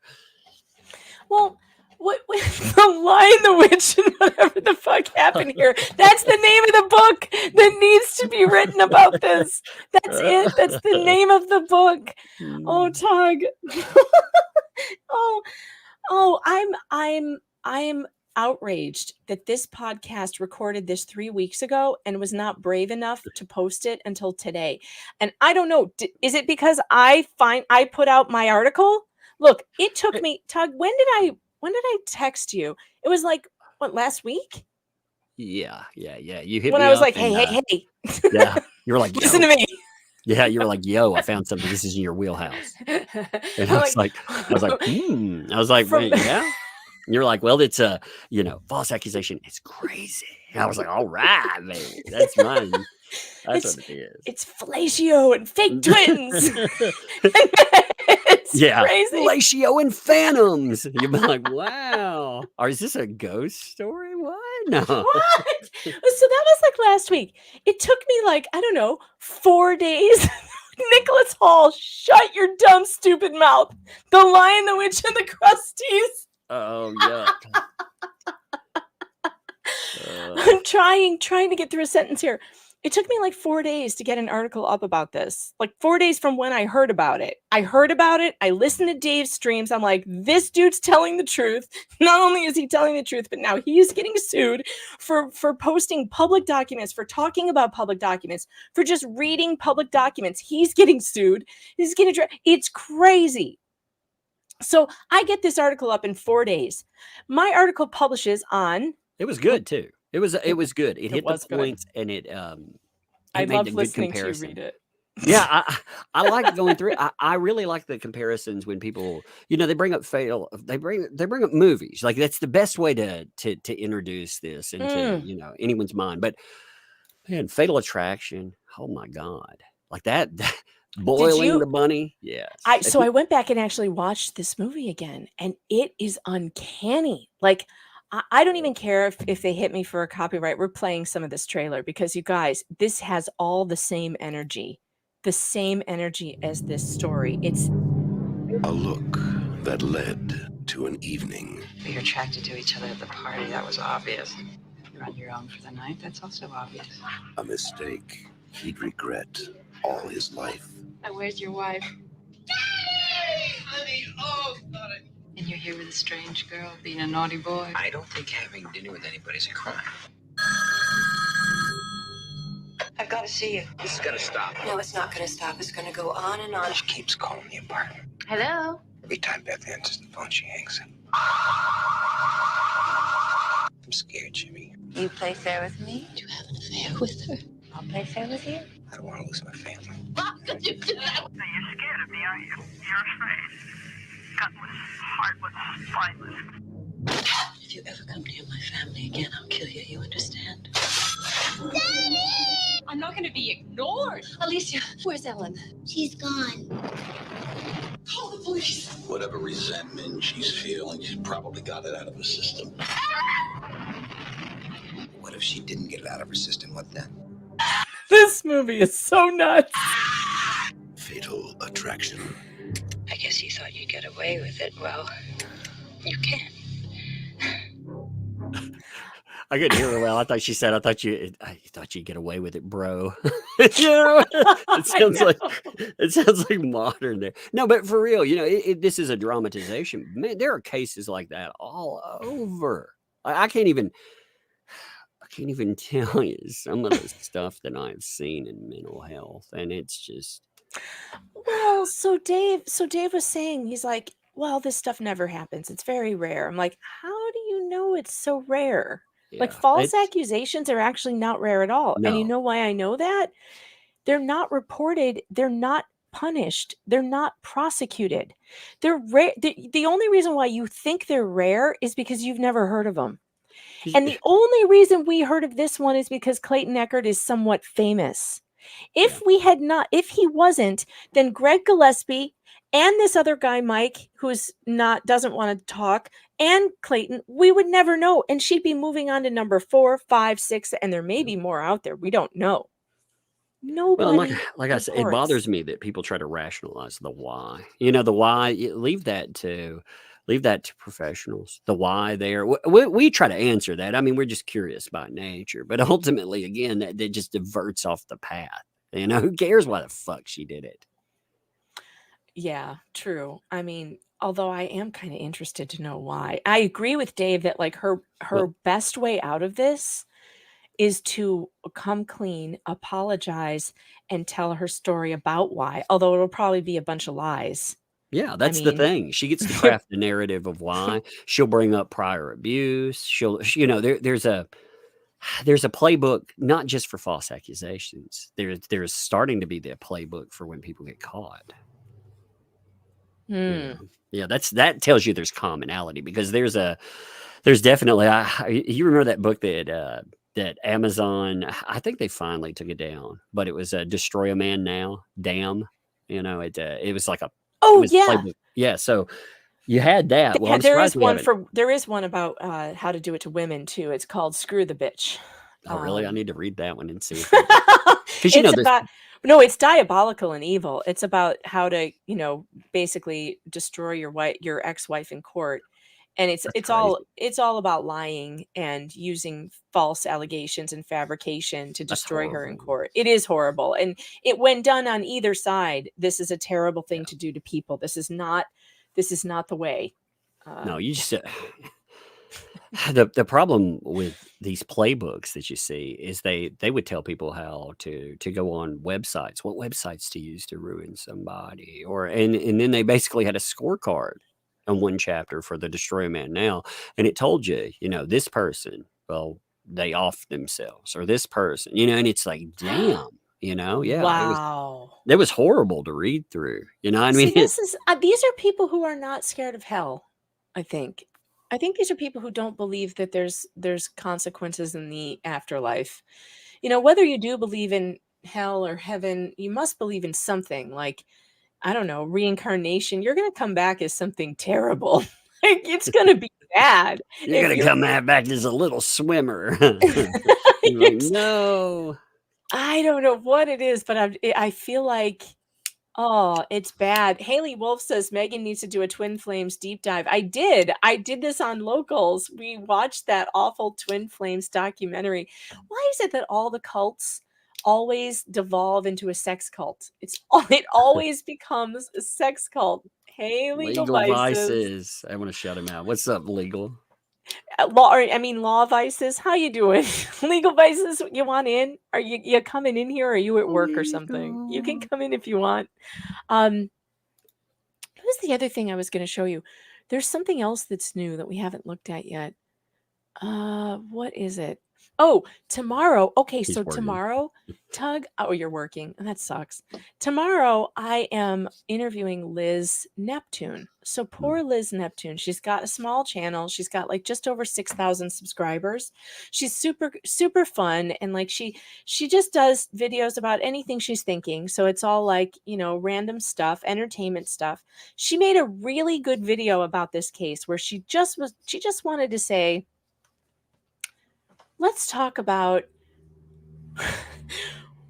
Well, what the Lion, the Witch, and whatever the fuck happened here. That's the name of the book that needs to be written about this. That's it. That's the name of the book. Oh, Tug. I'm outraged that this podcast recorded this 3 weeks ago and was not brave enough to post it until today. And I don't know, is it because I put out my article? Look, it took me, Tug, when did I text you? It was like, what, last week? Yeah. You hit when me I was up like, and, hey. Yeah, you were like, listen to me. Yeah, you were like, yo, I found something. This is in your wheelhouse. And I was like, wait, yeah. And you're like, well, it's a, false accusation. It's crazy. And I was like, all right, baby, that's mine. That's what it is. It's fellatio and fake twins. It's crazy. Fellatio and phantoms. You'd be like, wow. Or is this a ghost story? What? No. What? So that was like last week. It took me like, I don't know, 4 days. Nicholas Hall, shut your dumb, stupid mouth. The Lion, the Witch, and the Crusties. Oh, yuck. I'm trying to get through a sentence here. It took me like 4 days to get an article up about this. Like 4 days from when I heard about it. I listened to Dave's streams. I'm like, this dude's telling the truth. Not only is he telling the truth, but now he's getting sued for posting public documents, for talking about public documents, for just reading public documents. He's getting sued. It's crazy. So I get this article up in 4 days. My article publishes on. It was good too. It was good. It hit the points, and it I made love a good listening to you comparison. read it. Yeah, I like going through. I really like the comparisons when people, they bring up FETAL. They bring up movies. Like that's the best way to introduce this into anyone's mind. But man, Fatal Attraction. Oh my God, like that boiling the bunny. Yeah. So I went back and actually watched this movie again, and it is uncanny. Like. I don't even care if they hit me for a copyright. We're playing some of this trailer because you guys, this has all the same energy as this story. A look that led to an evening. You're attracted to each other at the party. That was obvious. You're on your own for the night. That's also obvious. A mistake he'd regret all his life. Now, where's your wife? Hey, honey. Oh, got it. And you're here with a strange girl being a naughty boy. I don't think having dinner with anybody's a crime. I've got to see you. This is gonna stop. No, it's not going to stop. It's going to go on and on. She keeps calling me apart. Hello? Every time Beth answers the phone, she hangs it. I'm scared, Jimmy. You play fair with me? Do you have an affair with her? I'll play fair with you. I don't want to lose my family. How could you do that? So you're scared of me, aren't you? You're afraid. Gutless, heartless, spineless. If you ever come near my family again, I'll kill you. You understand? Daddy! I'm not going to be ignored. Alicia, where's Ellen? She's gone. Call the police. Whatever resentment she's feeling, she's probably got it out of her system. What if she didn't get it out of her system? What then? This movie is so nuts. Fatal Attraction. I guess you thought you'd get away with it. Well, you can't. I couldn't hear her well. I thought she said, I thought you'd get away with it, bro. You know, it sounds like modern there. No, but for real, you know, this is a dramatization. Man, there are cases like that all over. I can't even tell you some of the stuff that I've seen in mental health, and it's just. Well, so Dave was saying, he's like, well, this stuff never happens. It's very rare. I'm like, how do you know it's so rare? Like false accusations are actually not rare at all. And you know why I know that? They're not reported. They're not punished. They're not prosecuted. They're rare. The only reason why you think they're rare is because you've never heard of them. And the only reason we heard of this one is because Clayton Echard is somewhat famous. If he wasn't, then Greg Gillespie and this other guy, Mike, doesn't want to talk, and Clayton, we would never know. And she'd be moving on to number 4, 5, 6, and there may be more out there. We don't know. Nobody. Well, like I said, it bothers me that people try to rationalize the why. You know, the why. Leave that to professionals. The why there. We try to answer that. I mean, we're just curious by nature, but ultimately, again, that just diverts off the path. You know, who cares why the fuck she did it? Yeah, true. I mean, although I am kind of interested to know why. I agree with Dave that like her best way out of this is to come clean, apologize, and tell her story about why. Although it'll probably be a bunch of lies. Yeah, that's the thing. She gets to craft the narrative of why. She'll bring up prior abuse. There's a playbook, not just for false accusations. There's starting to be the playbook for when people get caught. Yeah, that tells you there's commonality, because there's definitely you remember that book that Amazon, I think they finally took it down, but it was Destroy a Man Now, Damn. You know, it was like a playbook. Yeah, so you had that. Well, there is one about how to do it to women too. It's called Screw the Bitch. Oh, really? I need to read that one and see. No, it's diabolical and evil. It's about how to, basically destroy your ex-wife in court. And it's all about lying and using false allegations and fabrication to destroy her in court. It is horrible. And when done on either side, this is a terrible thing to do to people. This is not the way. No, you just the problem with these playbooks that you see is they would tell people how to go on websites, what websites to use to ruin somebody, and then they basically had a scorecard on one chapter for the Destroy a Man Now, and it told you, this person, well, they off themselves, or this person, and it's like, damn, yeah, wow, it was horrible to read through, I mean, these are people who are not scared of hell. I think these are people who don't believe that there's consequences in the afterlife. Whether you do believe in hell or heaven, you must believe in something, like, I don't know, reincarnation. You're going to come back as something terrible. Like, it's going to be bad. You're going to come back as a little swimmer. Like, no. I don't know what it is, but I feel like Oh, it's bad. Haley Wolf says Megan needs to do a Twin Flames deep dive. I did this on Locals. We watched that awful Twin Flames documentary. Why is it that all the cults always devolve into a sex cult? It always becomes a sex cult. Hey, Legal Vices. I want to shout him out. What's up, Legal? Law Vices. How you doing? Legal Vices, you want in? Are you coming in here, or are you at work or something? You can come in if you want. What was the other thing I was going to show you? There's something else that's new that we haven't looked at yet. What is it? Oh, tomorrow. Okay, He's so working. tomorrow, Tug. Oh, you're working. That sucks. Tomorrow, I am interviewing Liz Neptune. So poor Liz Neptune. She's got a small channel. She's got like just over 6,000 subscribers. She's super, super fun, and like she just does videos about anything she's thinking. So it's all like, random stuff, entertainment stuff. She made a really good video about this case where she just wanted to say, let's talk about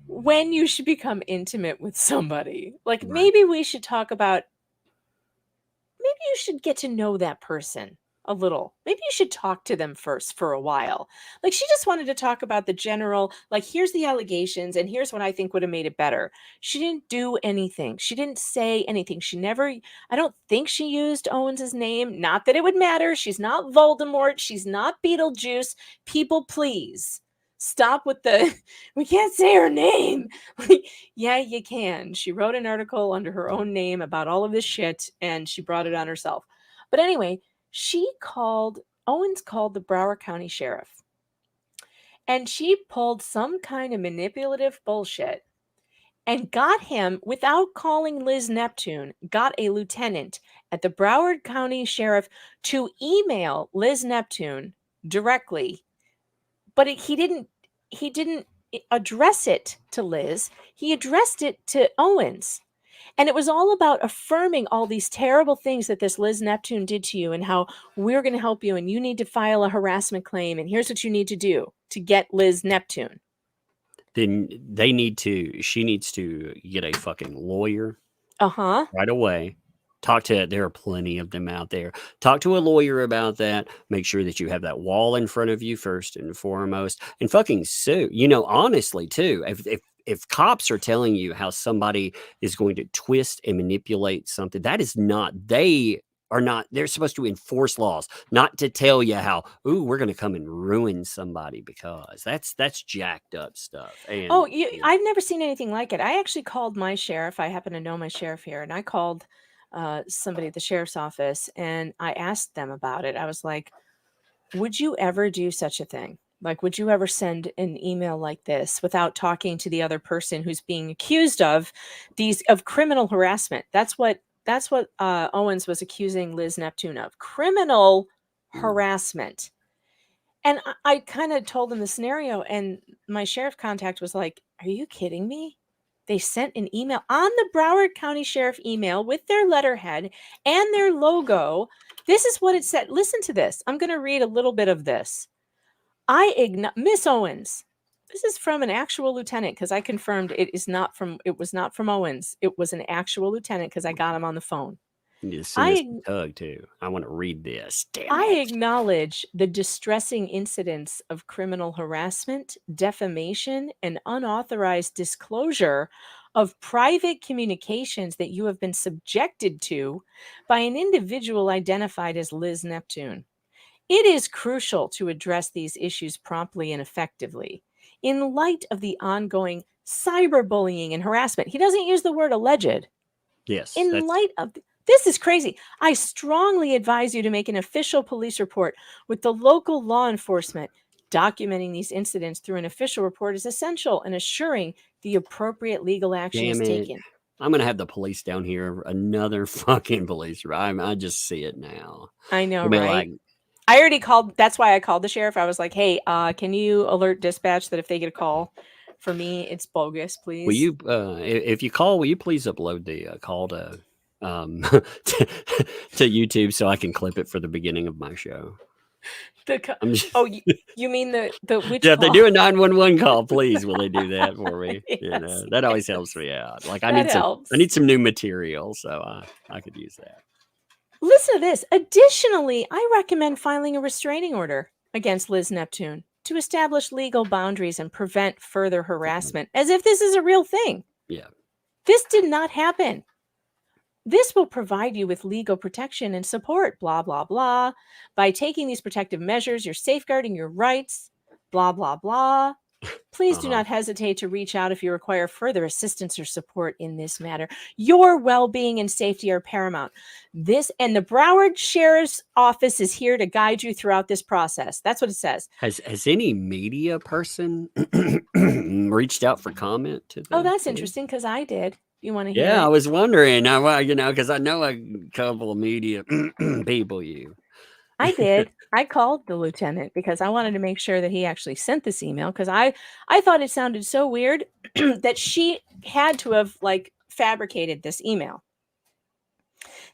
when you should become intimate with somebody. Like maybe we should talk about, maybe you should get to know that person a little. Maybe you should talk to them first for a while. Like she just wanted to talk about the general, like here's the allegations and here's what I think would have made it better. She didn't do anything. She didn't say anything. I don't think she used Owens's name. Not that it would matter. She's not Voldemort. She's not Beetlejuice. People, please stop with we can't say her name. Like, yeah, you can. She wrote an article under her own name about all of this shit and she brought it on herself. But anyway, Owens called the Broward County Sheriff, and she pulled some kind of manipulative bullshit and got him, without calling Liz Neptune, got a lieutenant at the Broward County Sheriff to email Liz Neptune directly, but he didn't address it to Liz. He addressed it to Owens. And it was all about affirming all these terrible things that this Liz Neptune did to you and how we're going to help you and you need to file a harassment claim and here's what you need to do to get Liz Neptune. Then she needs to get a fucking lawyer right away. There are plenty of them out there. Talk to a lawyer about that. Make sure that you have that wall in front of you first and foremost, and fucking sue. Honestly too, if cops are telling you how somebody is going to twist and manipulate something, they're supposed to enforce laws, not to tell you how, we're going to come and ruin somebody, because that's jacked up stuff. And I've never seen anything like it. I actually called my sheriff. I happen to know my sheriff here, and I called somebody at the sheriff's office and I asked them about it. I was like, would you ever do such a thing? Like, would you ever send an email like this without talking to the other person who's being accused of criminal harassment? That's what Owens was accusing Liz Neptune of, criminal harassment. And I kind of told him the scenario, and my sheriff contact was like, are you kidding me? They sent an email on the Broward County Sheriff email with their letterhead and their logo. This is what it said. Listen to this. I'm going to read a little bit of this. Miss Owens, this is from an actual lieutenant, because I confirmed it was not from Owens. It was an actual lieutenant because I got him on the phone. You need to send this to Tug too. I want to read this. I acknowledge the distressing incidents of criminal harassment, defamation, and unauthorized disclosure of private communications that you have been subjected to by an individual identified as Liz Neptune. It is crucial to address these issues promptly and effectively in light of the ongoing cyberbullying and harassment. He doesn't use the word alleged. Yes. This is crazy. I strongly advise you to make an official police report with the local law enforcement. Documenting these incidents through an official report is essential in assuring the appropriate legal action is taken. I'm going to have the police down here. Another fucking police. I just see it now. I know, right? I already called. That's why I called the sheriff. I was like, hey, can you alert dispatch that if they get a call for me, it's bogus, please? Will you, if you call, will you please upload the call to to YouTube so I can clip it for the beginning of my show? Oh, you mean the which? Yeah, if they call? do a 911 call, please will they do that for me? Yes, You know, that always helps me out. Like I That need helps. I need some new material, so I could use that. Listen to this. Additionally, I recommend filing a restraining order against Liz Neptune to establish legal boundaries and prevent further harassment, as if this is a real thing. Yeah. This did not happen. This will provide you with legal protection and support, blah, blah, blah. By taking these protective measures, you're safeguarding your rights, blah, blah, blah. Please do not hesitate to reach out if you require further assistance or support in this matter. Your well-being and safety are paramount. This and the Broward Sheriff's Office is here to guide you throughout this process. That's what it says. Has any media person reached out for comment to Oh, the that's thing? interesting because I did. You want to hear? Yeah, I it? was wondering. You know, because I know a couple of media people. I did. I called the lieutenant because I wanted to make sure that he actually sent this email because I thought it sounded so weird that she had to have like fabricated this email.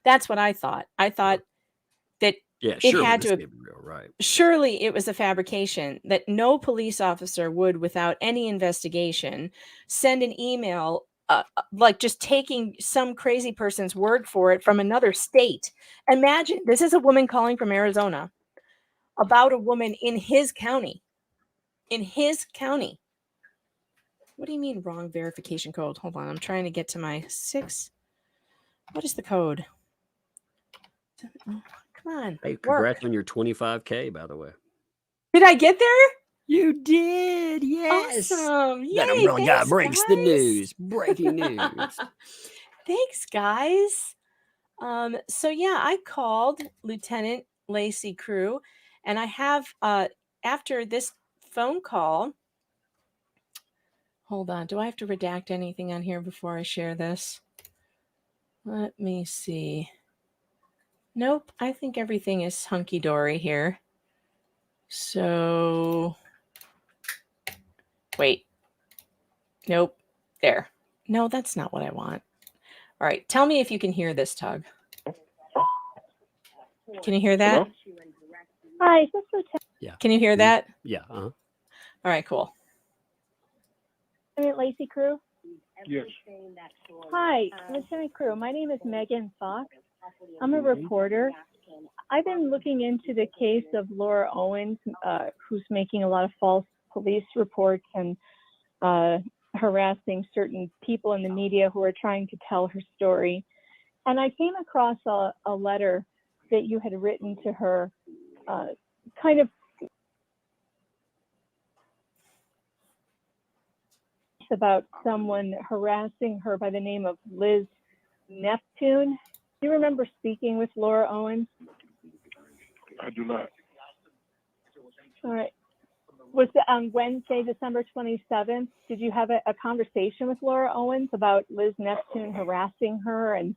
That's what I thought. I thought that Yeah, it sure. had This to can't have, be real, right? surely it was a fabrication that no police officer would, without any investigation, send an email like just taking some crazy person's word for it from another state. Imagine this is a woman calling from Arizona about a woman in his county. In his county. What do you mean wrong verification code? Hold on, I'm trying to get to my 6. What is the code? Oh, come on. Hey, work. congrats on your 25K, by the way. Did I get there? You did, yes. Awesome. Yay, That umbrella guy thanks, breaks the guys. news. Breaking news. Thanks, guys. So yeah, I called Lieutenant Lacey Crew, and I have after this phone call. Hold on, do I have to redact anything on here before I share this? Let me see. Nope, I think everything is hunky-dory here. So, wait. Nope, there. No, that's not what I want. All right, tell me if you can hear this, Tug. Can you hear that? Hello? Hi, is this Lieutenant Yeah. Can you hear that? Yeah. All right, cool. Lacey Crew? Yes. Hi, Lieutenant Crew. My name is Megan Fox. I'm a reporter. I've been looking into the case of Laura Owens, who's making a lot of false police reports and harassing certain people in the media who are trying to tell her story. And I came across a letter that you had written to her, kind of about someone harassing her by the name of Liz Neptune. Do you remember speaking with Laura Owens? I do not. All right. Was it on Wednesday, December 27th? Did you have a conversation with Laura Owens about Liz Neptune harassing her and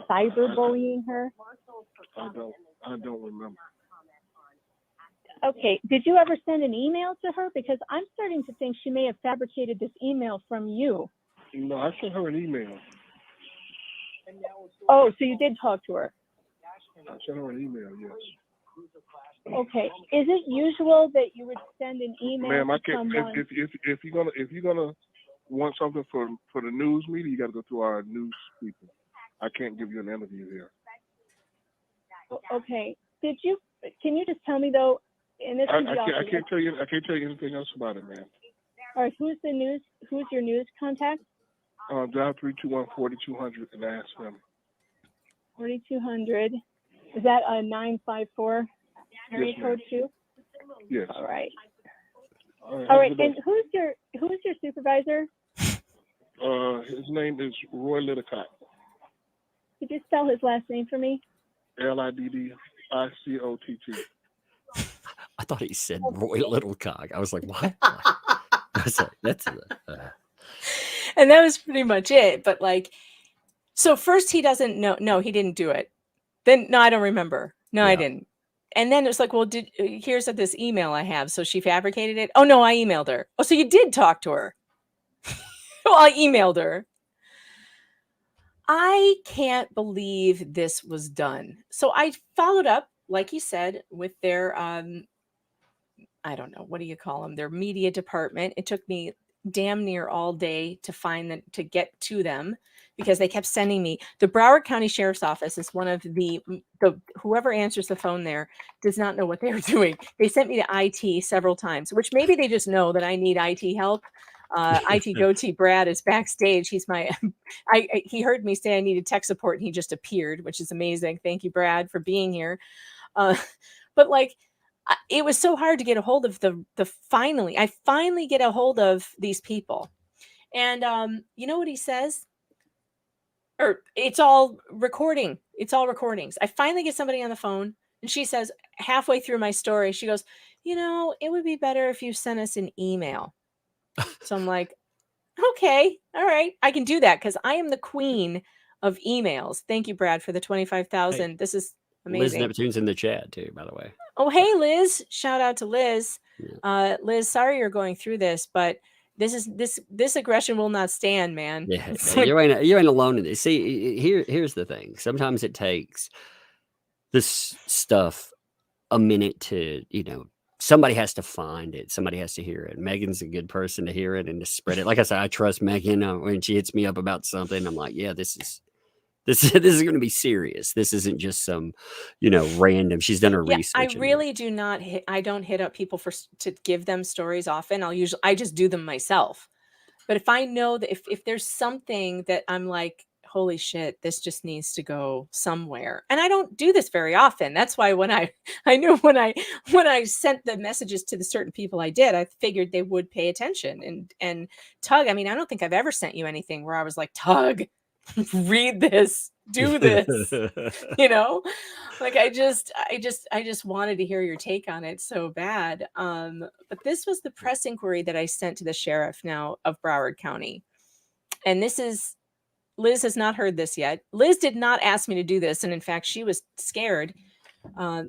cyberbullying her? I don't remember. Okay. Did you ever send an email to her? Because I'm starting to think she may have fabricated this email from you. No, I sent her an email. Oh, so you did talk to her. I sent her an email, yes. Okay. Is it usual that you would send an email Ma'am, I to can't. someone? If you're gonna want something for the news media, you got to go through our news people. I can't give you an interview here. Okay. Can you just tell me though? And this can be I can't tell you. I can't tell you anything else about it, ma'am. All right. Who's your news contact? Dial 321-4200 and ask them. 4200. Is that a 954 area Yes, ma'am. code too? Yes. All right. All right. All right. And who's your supervisor? His name is Roy Littlecock. Could you spell his last name for me? Liddicott. I thought he said Roy Littlecock. I was like, what? I was like, that's And that was pretty much it. But like, so first he doesn't know. No, he didn't do it. Then, no, I don't remember. No, I didn't. And then it was like, well, here's this email I have. So she fabricated it. Oh, no, I emailed her. Oh, so you did talk to her. Well, I emailed her. I can't believe this was done. So I followed up like he said, with their I don't know, what do you call them? Their media department. It took me damn near all day to find them, to get to them, because they kept sending me. The Broward County Sheriff's Office is one of the whoever answers the phone there does not know what they were doing. They sent me to IT several times, which maybe they just know that I need IT help. IT Goatee Brad is backstage. He's my, he heard me say I needed tech support and he just appeared, which is amazing. Thank you, Brad, for being here. But like, it was so hard to get a hold of I finally get a hold of these people. And you know what he says? Or it's all recording. It's all recordings. I finally get somebody on the phone and she says, halfway through my story, she goes, you know, it would be better if you sent us an email. So I'm like, okay, all right, I can do that because I am the queen of emails. Thank you, Brad, for the 25,000. Hey, this is Liz amazing. Neptune's in the chat too, by the way. Oh, hey, Liz. Shout out to Liz. Liz, sorry you're going through this, but this aggression will not stand, man. Yeah, It's you like- ain't alone in this. See, here's the thing. Sometimes it takes this stuff a minute to, somebody has to find it. Somebody has to hear it. Megan's a good person to hear it and to spread it. Like I said, I trust Megan. When she hits me up about something, I'm like, yeah, this is going to be serious. This isn't just some, random. She's done her research. I really do not I don't hit up people to give them stories often. I just do them myself. But if I know that if there's something that I'm like, holy shit, this just needs to go somewhere. And I don't do this very often. That's why when I knew when I sent the messages to the certain people I did, I figured they would pay attention. And Tug, I mean, I don't think I've ever sent you anything where I was like, Tug, read this, do this, like I just wanted to hear your take on it so bad. But this was the press inquiry that I sent to the sheriff now of Broward County. And Liz has not heard this yet. Liz did not ask me to do this. And in fact, she was scared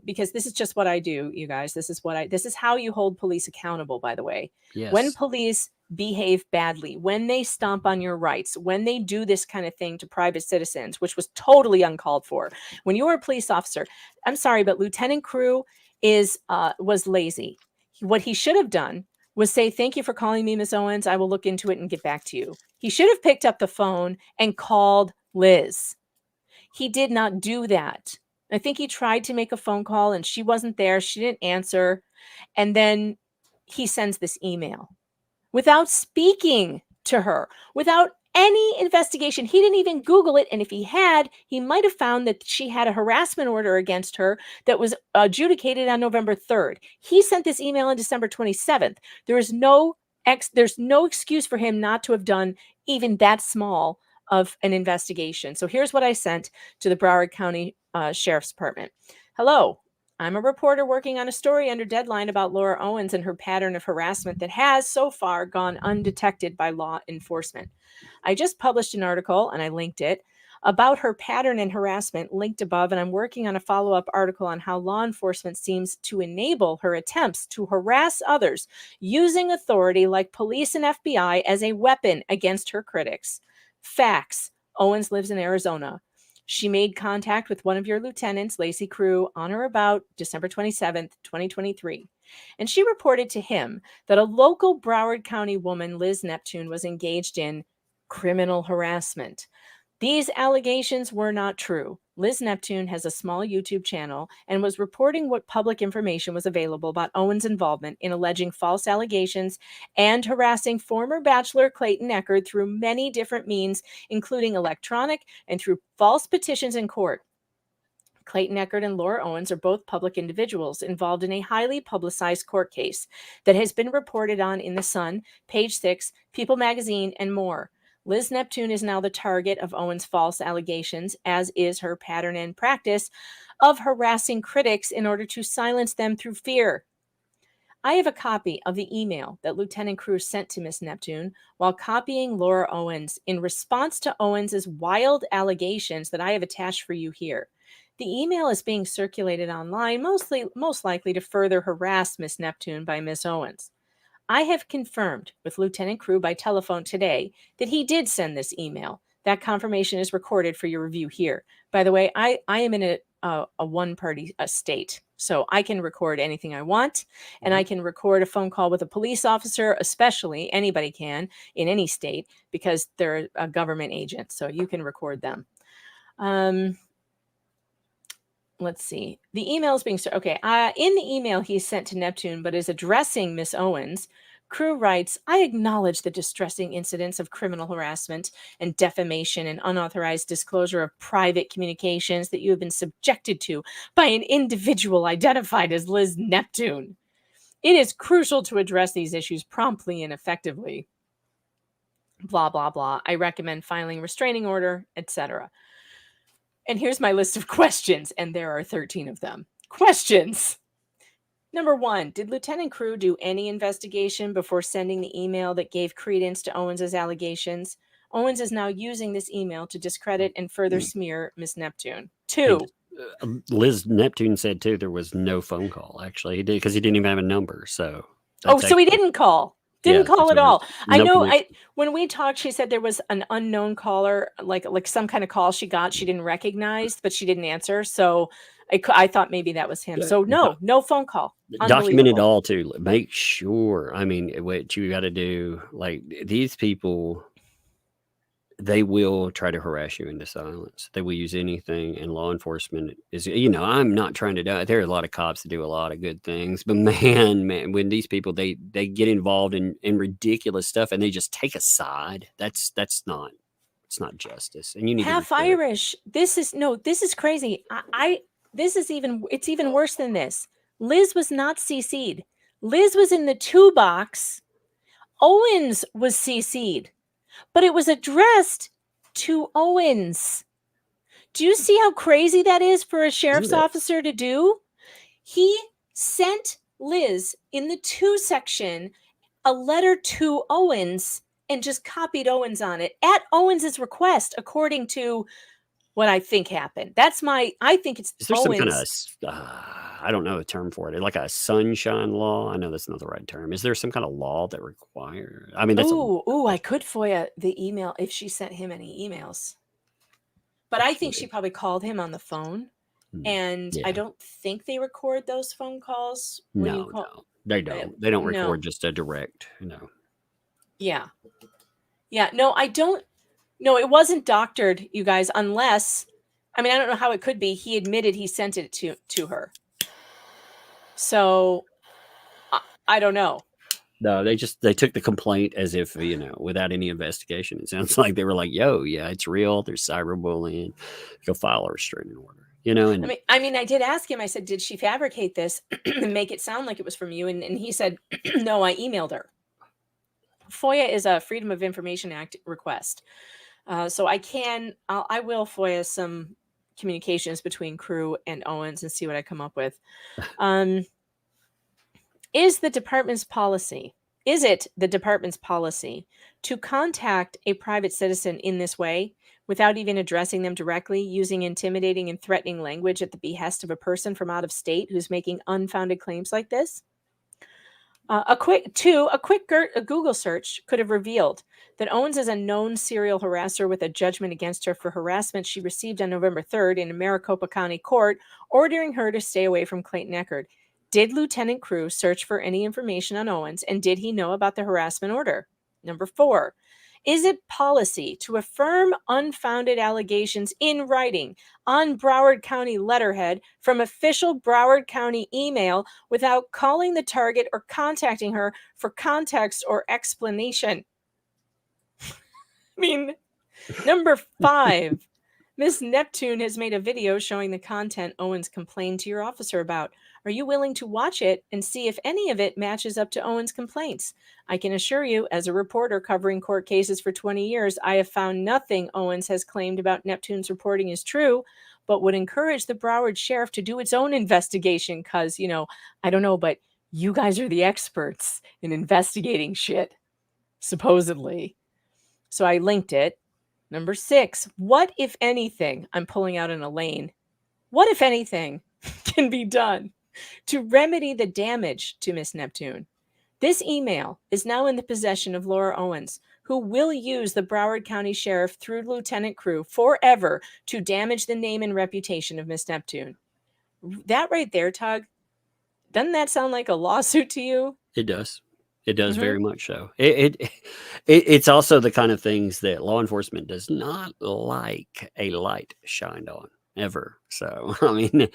because this is just what I do, you guys. This is how you hold police accountable, by the way. Yes. When police behave badly, when they stomp on your rights, when they do this kind of thing to private citizens, which was totally uncalled for. When you were a police officer, I'm sorry, but Lieutenant Crew was lazy. What he should have done was say, thank you for calling me, Miss Owens. I will look into it and get back to you. He should have picked up the phone and called Liz. He did not do that. I think he tried to make a phone call and she wasn't there. She didn't answer. And then he sends this email without speaking to her, without any investigation. He didn't even Google it. And if he had, he might have found that she had a harassment order against her that was adjudicated on November 3rd. He sent this email on December 27th. There's no excuse for him not to have done even that small of an investigation. So here's what I sent to the Broward County Sheriff's Department. Hello. I'm a reporter working on a story under deadline about Laura Owens and her pattern of harassment that has so far gone undetected by law enforcement. I just published an article, and I linked it, about her pattern and harassment linked above, and I'm working on a follow-up article on how law enforcement seems to enable her attempts to harass others using authority like police and FBI as a weapon against her critics. Facts. Owens lives in Arizona. She made contact with one of your lieutenants, Lacey Crew, on or about December 27th, 2023. And she reported to him that a local Broward County woman, Liz Neptune, was engaged in criminal harassment. These allegations were not true. Liz Neptune has a small YouTube channel and was reporting what public information was available about Owens' involvement in alleging false allegations and harassing former bachelor Clayton Echard through many different means, including electronic and through false petitions in court. Clayton Echard and Laura Owens are both public individuals involved in a highly publicized court case that has been reported on in The Sun, Page 6, People Magazine, and more. Liz Neptune is now the target of Owens' false allegations, as is her pattern and practice of harassing critics in order to silence them through fear. I have a copy of the email that Lieutenant Crew sent to Miss Neptune while copying Laura Owens in response to Owens' wild allegations that I have attached for you here. The email is being circulated online, most likely to further harass Miss Neptune by Miss Owens. I have confirmed with Lieutenant Crew by telephone today that he did send this email. That confirmation is recorded for your review here. By the way, I am in a one-party state. So I can record anything I want, and I can record a phone call with a police officer, especially anybody can in any state because they're a government agent. So you can record them. Let's see. The email is being okay. In the email he sent to Neptune, but is addressing Miss Owens. Crew writes, I acknowledge the distressing incidents of criminal harassment and defamation and unauthorized disclosure of private communications that you have been subjected to by an individual identified as Liz Neptune. It is crucial to address these issues promptly and effectively. Blah, blah, blah. I recommend filing restraining order, etc. And here's my list of questions, and there are 13 of them. Questions. Number 1, did Lieutenant Crew do any investigation before sending the email that gave credence to Owens's allegations? Owens is now using this email to discredit and further smear Miss Neptune. 2. Liz Neptune said, too, there was no phone call, actually. He did, because he didn't even have a number, so... So he didn't call. Didn't call at all. I no know. connection. When we talked, she said there was an unknown caller, like some kind of call she got. She didn't recognize, but she didn't answer. So I thought maybe that was him. So no phone call. Document it all too. Make sure. I mean, what you got to do, like these people, they will try to harass you into silence. They will use anything, and law enforcement is, I'm not trying to do it. There are a lot of cops that do a lot of good things, but man, when these people, they get involved in ridiculous stuff and they just take a side, it's not justice. And you need half Irish. This is crazy. It's even worse than this. Liz was not CC'd. Liz was in the 2 box. Owens was CC'd. But it was addressed to Owens. Do you see how crazy that is for a sheriff's officer to do? He sent Liz in the 2 section a letter to Owens and just copied Owens on it at Owens's request, according to what I think happened. I think it's Is there Owens. some kind of, I don't know a term for it, like a sunshine law? I know that's not the right term. Is there some kind of law that requires? I mean, that's I could FOIA the email if she sent him any emails. But I think she probably called him on the phone. And I don't think they record those phone calls. No, they don't. They don't record just a direct, Yeah. Yeah. No, I don't. No, it wasn't doctored, you guys, unless, I don't know how it could be. He admitted he sent it to her. So I don't know. No, they took the complaint as if, without any investigation. It sounds like they were like, yo, yeah, it's real. There's cyberbullying. Go file a restraining order, And I did ask him, I said, did she fabricate this and make it sound like it was from you? And he said, no, I emailed her. FOIA is a Freedom of Information Act request. So I will FOIA some communications between Crew and Owens and see what I come up with. Is it the department's policy to contact a private citizen in this way without even addressing them directly, using intimidating and threatening language at the behest of a person from out of state who's making unfounded claims like this? A quick Google search could have revealed that Owens is a known serial harasser with a judgment against her for harassment she received on November 3rd in a Maricopa County court, ordering her to stay away from Clayton Echard. Did Lieutenant Crew search for any information on Owens, and did he know about the harassment order? Number 4, is it policy to affirm unfounded allegations in writing on Broward County letterhead from official Broward County email without calling the target or contacting her for context or explanation? Number 5, Miss Neptune has made a video showing the content Owens complained to your officer about. Are you willing to watch it and see if any of it matches up to Owens' complaints? I can assure you, as a reporter covering court cases for 20 years, I have found nothing Owens has claimed about Neptune's reporting is true, but would encourage the Broward Sheriff to do its own investigation because, I don't know, but you guys are the experts in investigating shit, supposedly. So I linked it. Number 6, what, if anything, I'm pulling out in a lane, what, if anything, can be done to remedy the damage to Miss Neptune? This email is now in the possession of Laura Owens, who will use the Broward County Sheriff through Lieutenant Crew forever to damage the name and reputation of Miss Neptune. That right there, Tug, doesn't that sound like a lawsuit to you? It does. It does Mhm. very much so. It's also the kind of things that law enforcement does not like a light shined on ever. So, I mean,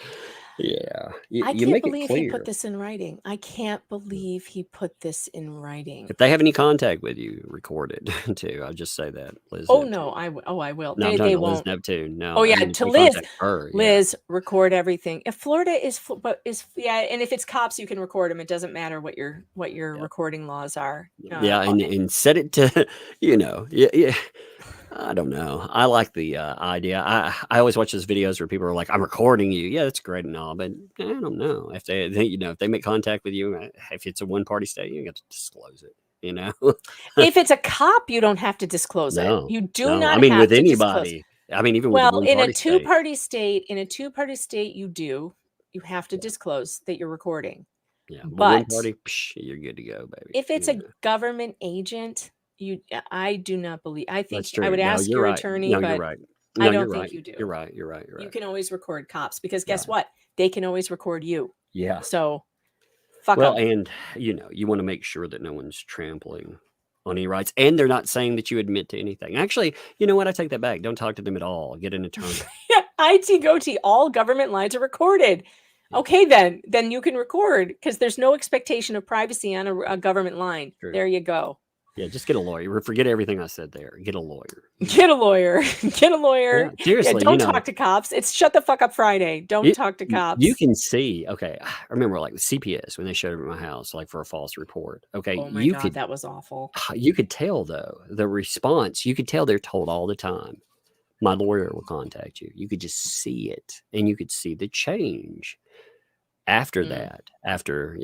yeah, I you can't make it believe he clear. put this in writing. I can't believe he put this in writing. If they have any contact with you, record it too. I'll just say that, Liz. Oh Neptune. no, I will. No, I'm They talking to Liz won't. Neptune. No, Oh I yeah, mean, if to you Liz. contact her, yeah. Liz, record everything. If Florida is yeah, and if it's cops, you can record them. It doesn't matter what your recording laws are. Yeah, and set it to, yeah. I don't know. I like the idea. I always watch those videos where people are like, "I'm recording you." Yeah, that's great and all, but I don't know if they if they make contact with you, if it's a one party state, you got to disclose it. If it's a cop, you don't have to disclose No, it. You do no. not. I mean, have with to disclose. anybody. I mean, even with a Well, one in a party state. two-party state, you do. You have to disclose that you're recording. Yeah, but one But party, you're good to go, baby. if it's a government agent, I do not believe. I think That's true. I would No, ask you're your right. attorney, No, but you're right. I No, don't you're think right. you do. You're right. You're right. You're You right. can always record cops because guess what? They can always record you. Yeah. So, fuck Well, 'em. and you want to make sure that no one's trampling on any rights, and they're not saying that you admit to anything. Actually, you know what? I take that back. Don't talk to them at all. Get an attorney. Yeah, IT goatee. All government lines are recorded. Okay, then you can record because there's no expectation of privacy on a government line. True. There you go. Yeah, just get a lawyer. Forget everything I said there. Get a lawyer. Get a lawyer. Get a lawyer. Yeah, seriously, don't talk to cops. It's Shut the Fuck Up Friday. Don't talk to cops. You can see. Okay, I remember like with CPS when they showed up at my house, like for a false report. Okay, Oh my you God, could that was awful. you could tell though the response. You could tell they're told all the time. My lawyer will contact you. You could just see it, and you could see the change after that. After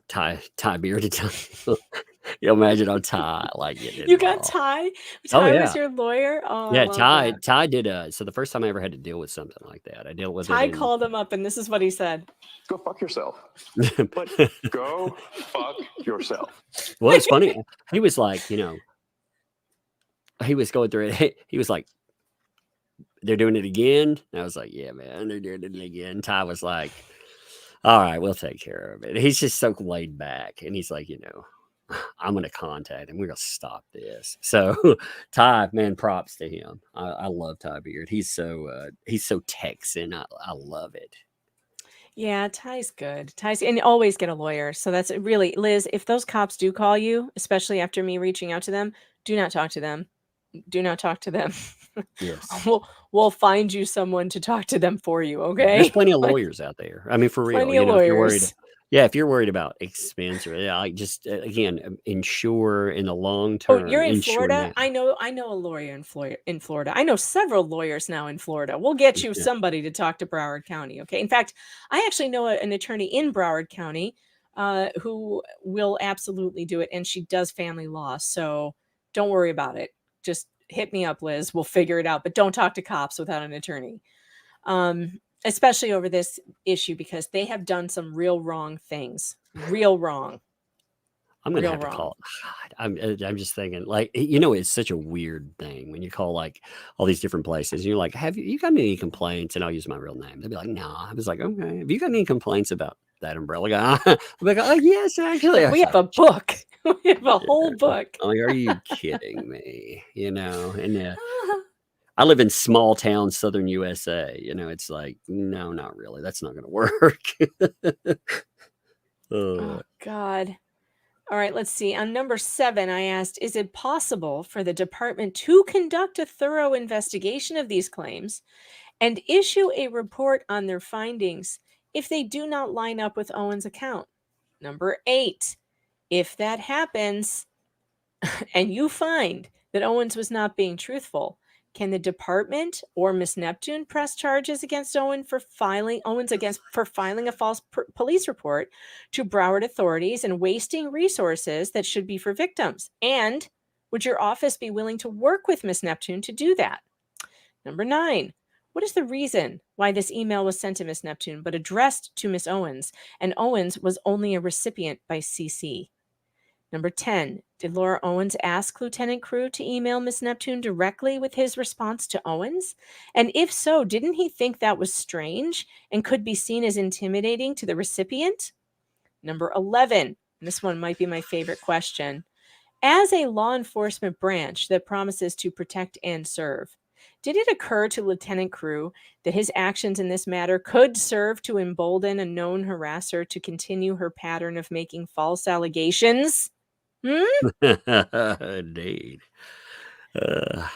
Ty bearded time. You imagine on Ty like getting You got involved. Ty? Oh, Ty yeah. was your lawyer? Oh, I Yeah, love Ty. that. Ty did. So the first time I ever had to deal with something like that, I dealt with Ty it. called him up, and this is what he said. Go fuck yourself. Like, go fuck yourself. Well, it's funny. He was like, he was going through it. He was like, "They're doing it again." And I was like, "Yeah, man, they're doing it again." Ty was like, "All right, we'll take care of it." He's just so laid back, and he's like, I'm going to contact him. We're going to stop this. So Ty, man, props to him. I love Ty Beard. He's so Texan. I love it. Yeah, Ty's good. And always get a lawyer. So that's really, Liz, if those cops do call you, especially after me reaching out to them, do not talk to them. Do not talk to them. Yes. We'll find you someone to talk to them for you, okay? There's plenty of lawyers out there. I mean, for real. Plenty of If you're worried, lawyers. if you're worried about expense or like just again, insure in the long term. Oh, you're in insure Florida? now. I know a lawyer in Florida. I know several lawyers now in Florida. We'll get you somebody to talk to Broward County, okay? In fact, I actually know an attorney in Broward County who will absolutely do it, and she does family law. So don't worry about it. Just hit me up, Liz. We'll figure it out. But don't talk to cops without an attorney. Especially over this issue because they have done some real wrong things. Real wrong. I'm gonna Real have to wrong. call. I'm just thinking, like, it's such a weird thing when you call like all these different places. And you're like, have you got any complaints? And I'll use my real name. They'll be like, no. I was like, okay. Have you got any complaints about that umbrella guy? I'm like, oh yes, actually. We have a book. We have a whole book. I'm like, are you kidding me? And I live in small town southern USA. It's like, no, not really. That's not going to work. Oh, God. All right, let's see. On number 7, I asked, is it possible for the department to conduct a thorough investigation of these claims and issue a report on their findings if they do not line up with Owen's account? Number 8, if that happens and you find that Owens was not being truthful, can the department or Miss Neptune press charges against Owens for filing a false police report to Broward authorities and wasting resources that should be for victims? And would your office be willing to work with Miss Neptune to do that? Number 9, what is the reason why this email was sent to Miss Neptune but addressed to Miss Owens, and Owens was only a recipient by CC? Number 10, did Laura Owens ask Lieutenant Crew to email Miss Neptune directly with his response to Owens? And if so, didn't he think that was strange and could be seen as intimidating to the recipient? Number 11, and this one might be my favorite question. As a law enforcement branch that promises to protect and serve, did it occur to Lieutenant Crew that his actions in this matter could serve to embolden a known harasser to continue her pattern of making false allegations? Indeed.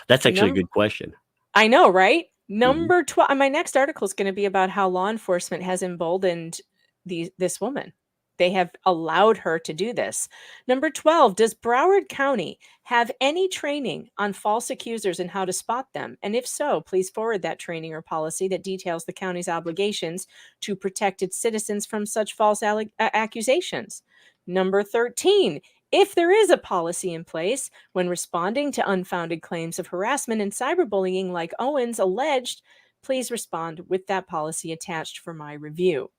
That's actually a good question. I know, right? Number 12. My next article is going to be about how law enforcement has emboldened this woman. They have allowed her to do this. Number 12, does Broward County have any training on false accusers and how to spot them? And if so, please forward that training or policy that details the county's obligations to protect its citizens from such false accusations. Number 13, if there is a policy in place when responding to unfounded claims of harassment and cyberbullying like Owens alleged, please respond with that policy attached for my review.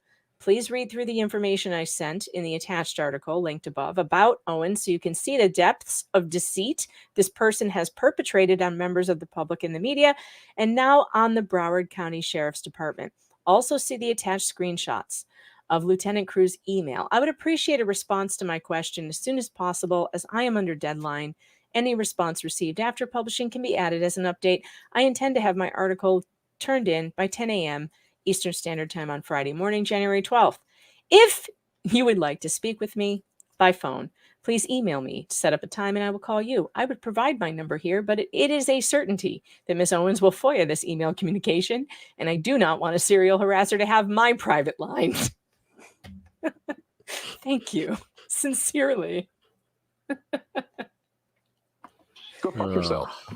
Please read through the information I sent in the attached article linked above about Owens so you can see the depths of deceit this person has perpetrated on members of the public and the media, and now on the Broward County Sheriff's Department. Also see the attached screenshots of Lieutenant Crew's email. I would appreciate a response to my question as soon as possible, as I am under deadline. Any response received after publishing can be added as an update. I intend to have my article turned in by 10 a.m. Eastern Standard Time on Friday morning, January 12th. If you would like to speak with me by phone, please email me to set up a time and I will call you. I would provide my number here, but it is a certainty that Ms. Owens will FOIA this email communication, and I do not want a serial harasser to have my private line. Thank you. Sincerely. Go fuck yourself.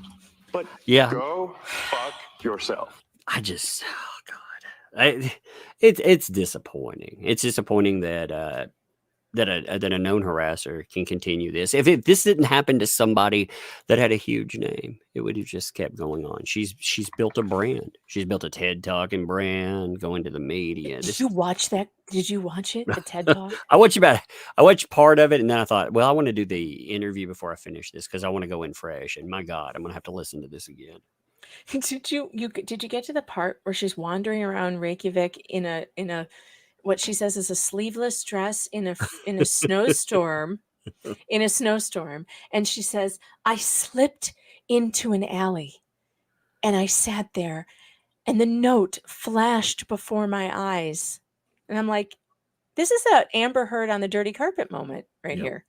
But Yeah. go fuck yourself. It's disappointing. It's disappointing that a known harasser can continue this. If this didn't happen to somebody that had a huge name, it would have just kept going on. She's built a brand. She's built a TED Talking brand, going to the media. Did you watch that? Did you watch it? The TED Talk? I watched part of it, and then I thought, well, I want to do the interview before I finish this because I want to go in fresh. And my God, I'm gonna have to listen to this again. Did you get to the part where she's wandering around Reykjavik in a what she says is a sleeveless dress in a snowstorm, and she says, I slipped into an alley and I sat there and the note flashed before my eyes. And I'm like, this is a Amber Heard on the dirty carpet moment right here.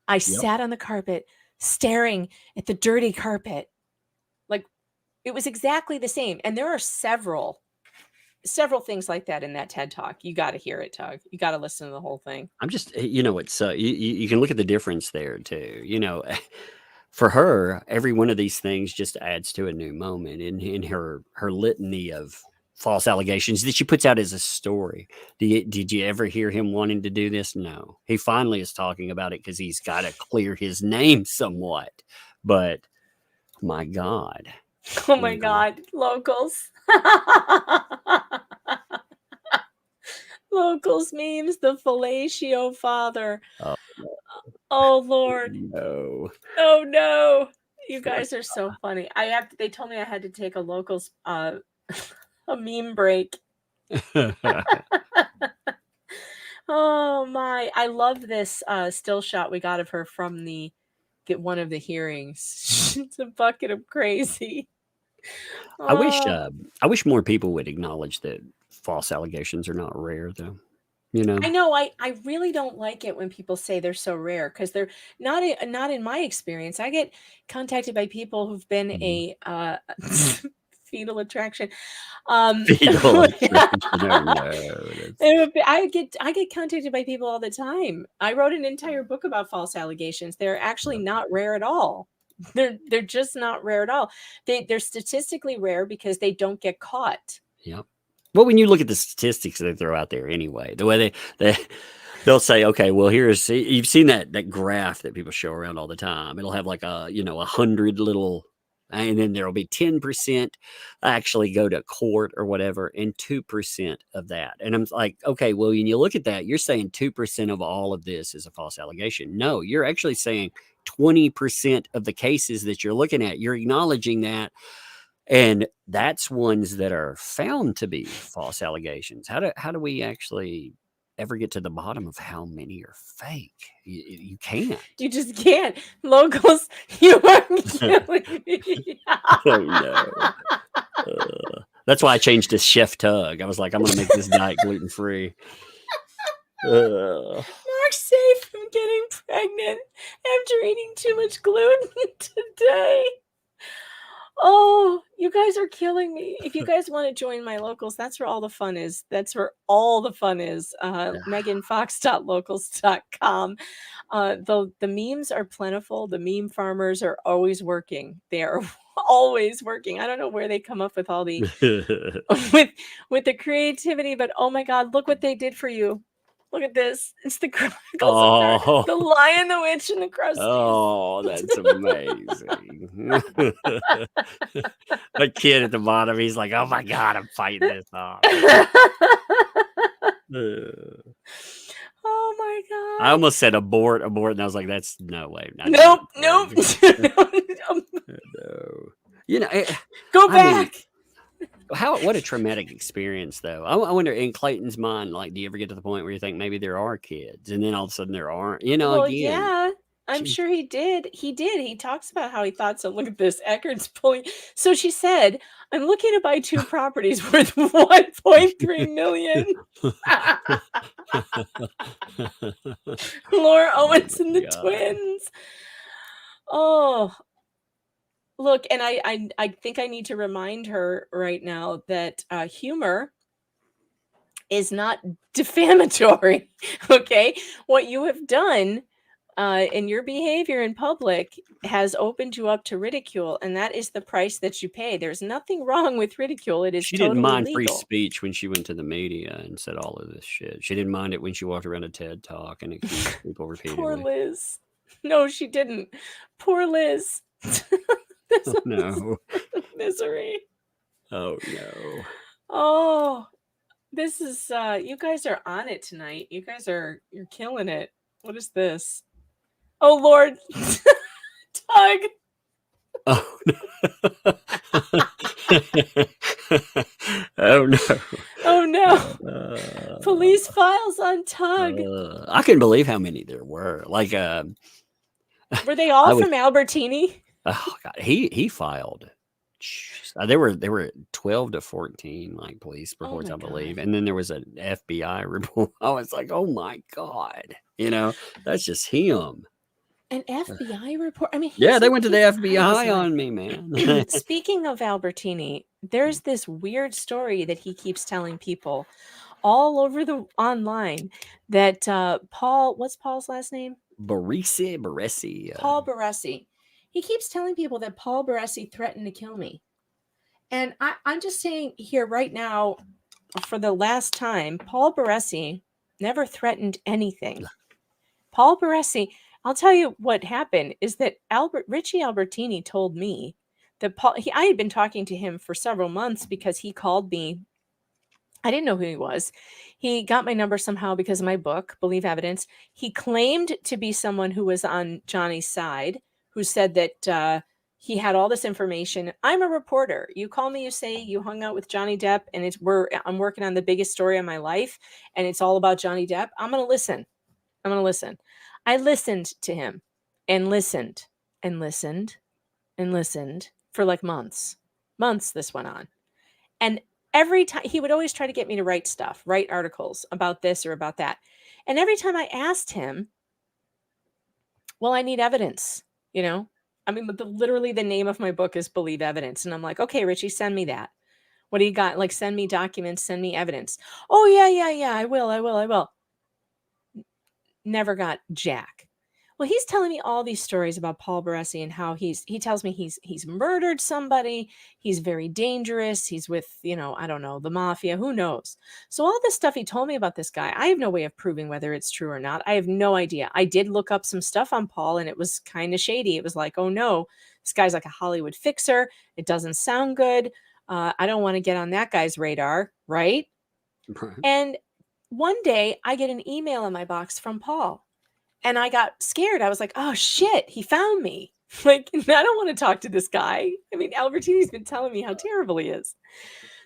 I sat on the carpet staring at the dirty carpet. Like, it was exactly the same. And there are several things like that in that TED Talk. You got to hear it, Tug. You got to listen to the whole thing. I'm just, it's you can look at the difference there too. For her, every one of these things just adds to a new moment in her litany of false allegations that she puts out as a story. Did you ever hear him wanting to do this? No. He finally is talking about it because he's got to clear his name somewhat. But my God. Oh my God, locals. Locals memes, the fellatio father. Oh Lord. No. Oh no. You guys are so funny. They told me I had to take a locals a meme break. Oh my. I love this still shot we got of her from one of the hearings. It's a bucket of crazy. I wish more people would acknowledge that false allegations are not rare, though. I know. I really don't like it when people say they're so rare because they're not in my experience. I get contacted by people who've been a fetal attraction. Fetal attraction. I get contacted by people all the time. I wrote an entire book about false allegations. They're actually not rare at all. They're just not rare at all. They're statistically rare because they don't get caught. Yep. Well, when you look at the statistics they throw out there anyway, the way they'll say, okay, well, you've seen that graph that people show around all the time. It'll have like 100 little And then there'll be 10% actually go to court or whatever, and 2% of that. And I'm like, okay, well, when you look at that, you're saying 2% of all of this is a false allegation. No, you're actually saying 20% of the cases that you're looking at, you're acknowledging that. And that's ones that are found to be false allegations. How do we actually ever get to the bottom of how many are fake? You can't. You just can't. Locals, you are killing me. Oh no. That's why I changed to Chef Tug. I was like, I'm gonna make this diet gluten free. Mark's safe from getting pregnant after eating too much gluten today. Oh, you guys are killing me. If you guys want to join my locals, that's where all the fun is. That's where all the fun is. meganfox.locals.com. The memes are plentiful. The meme farmers are always working. They are always working. I don't know where they come up with all the with the creativity, but oh my God, look what they did for you. Look at this. It's the Chronicles of the Lion, the Witch, and the Crusties. Oh, that's amazing. The kid at the bottom, he's like, oh my God, I'm fighting this off. Oh my God. I almost said abort, and I was like, that's no way. Nope. No. You know, go back. What a traumatic experience, though. I wonder, in Clayton's mind, like, do you ever get to the point where you think maybe there are kids, and then all of a sudden there aren't? You know, Well, again. yeah, I'm sure he did. He talks about how he thought so. Look at this. Echard's pulling. So she said, I'm looking to buy 2 properties worth 1.3 million. Laura Owens and the twins. Oh, look, and I think I need to remind her right now that humor is not defamatory. Okay, what you have done in your behavior in public has opened you up to ridicule, and that is the price that you pay. There's nothing wrong with ridicule. It is She totally didn't mind legal. free speech when she went to the media and said all of this shit. She didn't mind it when she walked around a TED Talk and accused people repeatedly. Poor Liz. No, she didn't. Poor Liz. Oh, no. Misery. Oh no. Oh, this is you guys are on it tonight. You're killing it. What is this? Oh Lord. Tug. Oh no. Oh no. Oh no. Police files on Tug. I couldn't believe how many there were. Like Were they all from Albertini? Oh God, he filed. There were 12 to 14 like police reports, I believe, and then there was an FBI report. I was like, oh my God, that's just him. An FBI report. I mean, yeah, they went to the FBI on me, man. Speaking of Albertini, there's this weird story that he keeps telling people all over the online that Paul, what's Paul's last name? Baresi. Paul Baresi. He keeps telling people that Paul Baresi threatened to kill me. And I'm just saying here right now, for the last time, Paul Baresi never threatened anything. Paul Baresi, I'll tell you what happened is that Richie Albertini told me that I had been talking to him for several months because he called me. I didn't know who he was. He got my number somehow because of my book, Believe Evidence. He claimed to be someone who was on Johnny's side, who said that he had all this information. I'm a reporter. You call me, you say you hung out with Johnny Depp, and I'm working on the biggest story of my life, and it's all about Johnny Depp. I'm going to listen. I listened to him and listened and listened and listened for like months. Months this went on. And every time he would always try to get me to write articles about this or about that. And every time I asked him, well, I need evidence. I mean, literally the name of my book is Believe Evidence. And I'm like, okay, Richie, send me that. What do you got? Like, send me documents, send me evidence. Oh, yeah. I will. Never got jack. Well, he's telling me all these stories about Paul Baresi and how he tells me he's murdered somebody. He's very dangerous. He's with, I don't know, the mafia, who knows? So all this stuff he told me about this guy, I have no way of proving whether it's true or not. I have no idea. I did look up some stuff on Paul and it was kind of shady. It was like, oh no, this guy's like a Hollywood fixer. It doesn't sound good. I don't want to get on that guy's radar, right? And one day I get an email in my box from Paul. And I got scared. I was like, oh shit, he found me. Like, I don't want to talk to this guy. I mean, Albertini's been telling me how terrible he is.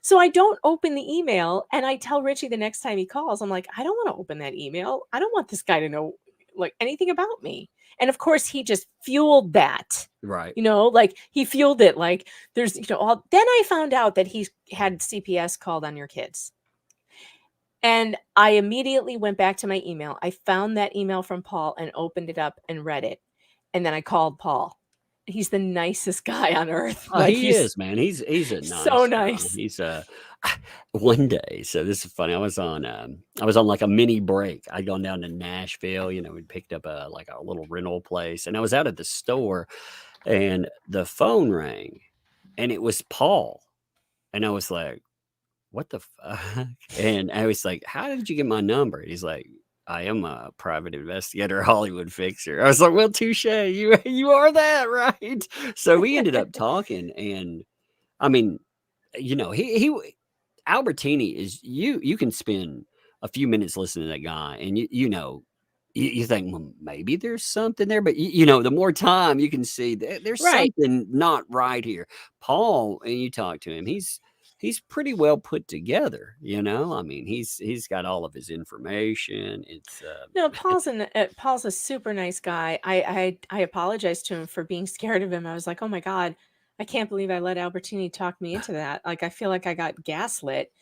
So I don't open the email. And I tell Richie the next time he calls, I'm like, I don't want to open that email. I don't want this guy to know like anything about me. And of course, he just fueled that. Right. Like he fueled it. Like there's, then I found out that he had CPS called on your kids. And I immediately went back to my email. I found that email from Paul and opened it up and read it. And then I called Paul. He's the nicest guy on earth. Oh, he is, man. He's a nice so guy. nice. He's one day. So this is funny. I was on like a mini break. I'd gone down to Nashville. We picked up a little rental place, and I was out at the store, and the phone rang, and it was Paul, and I was like, what the fuck? And I was like, how did you get my number? And he's like, I am a private investigator, Hollywood fixer. I was like, well, touche. You are that, right? So we ended up talking, and I mean, he Albertini is you can spend a few minutes listening to that guy, and you think, well, maybe there's something there, but the more time you can see there's something not right here. Paul, and you talk to him, he's pretty well put together, I mean, he's got all of his information. It's no, Paul's a super nice guy. I apologized to him for being scared of him. I was like, oh my God, I can't believe I let Albertini talk me into that. Like, I feel like I got gaslit.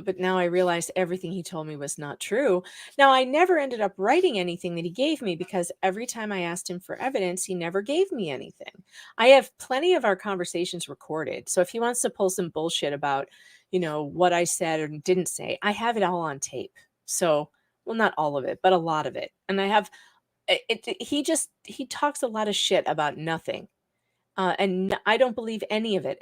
But now I realize everything he told me was not true. Now, I never ended up writing anything that he gave me because every time I asked him for evidence, he never gave me anything. I have plenty of our conversations recorded. So if he wants to pull some bullshit about, what I said or didn't say, I have it all on tape. So, well, not all of it, but a lot of it. And I have he talks a lot of shit about nothing. And I don't believe any of it.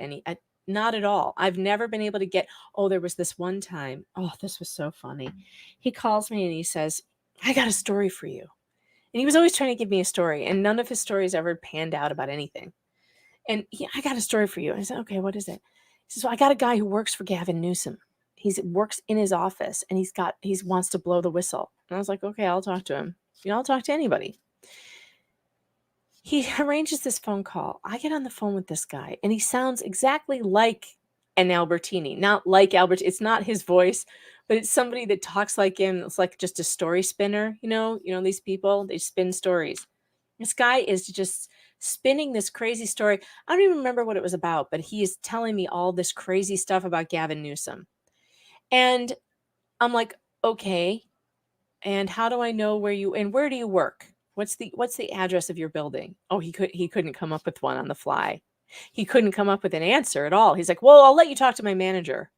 Not at all. I've never been able to get, there was this one time. Oh, this was so funny. He calls me and he says, I got a story for you. And he was always trying to give me a story, and none of his stories ever panned out about anything. And I got a story for you. And I said, okay, what is it? He says, well, I got a guy who works for Gavin Newsom. He works in his office, and he wants to blow the whistle. And I was like, okay, I'll talk to him. I'll talk to anybody. He arranges this phone call. I get on the phone with this guy, and he sounds exactly like an Albertini. Not like Albert. It's not his voice, but it's somebody that talks like him. It's like just a story spinner. These people, they spin stories. This guy is just spinning this crazy story. I don't even remember what it was about, but he is telling me all this crazy stuff about Gavin Newsom. And I'm like, okay. And how do I know where do you work? What's the address of your building? Oh, he couldn't come up with one on the fly. He couldn't come up with an answer at all. He's like, well, I'll let you talk to my manager.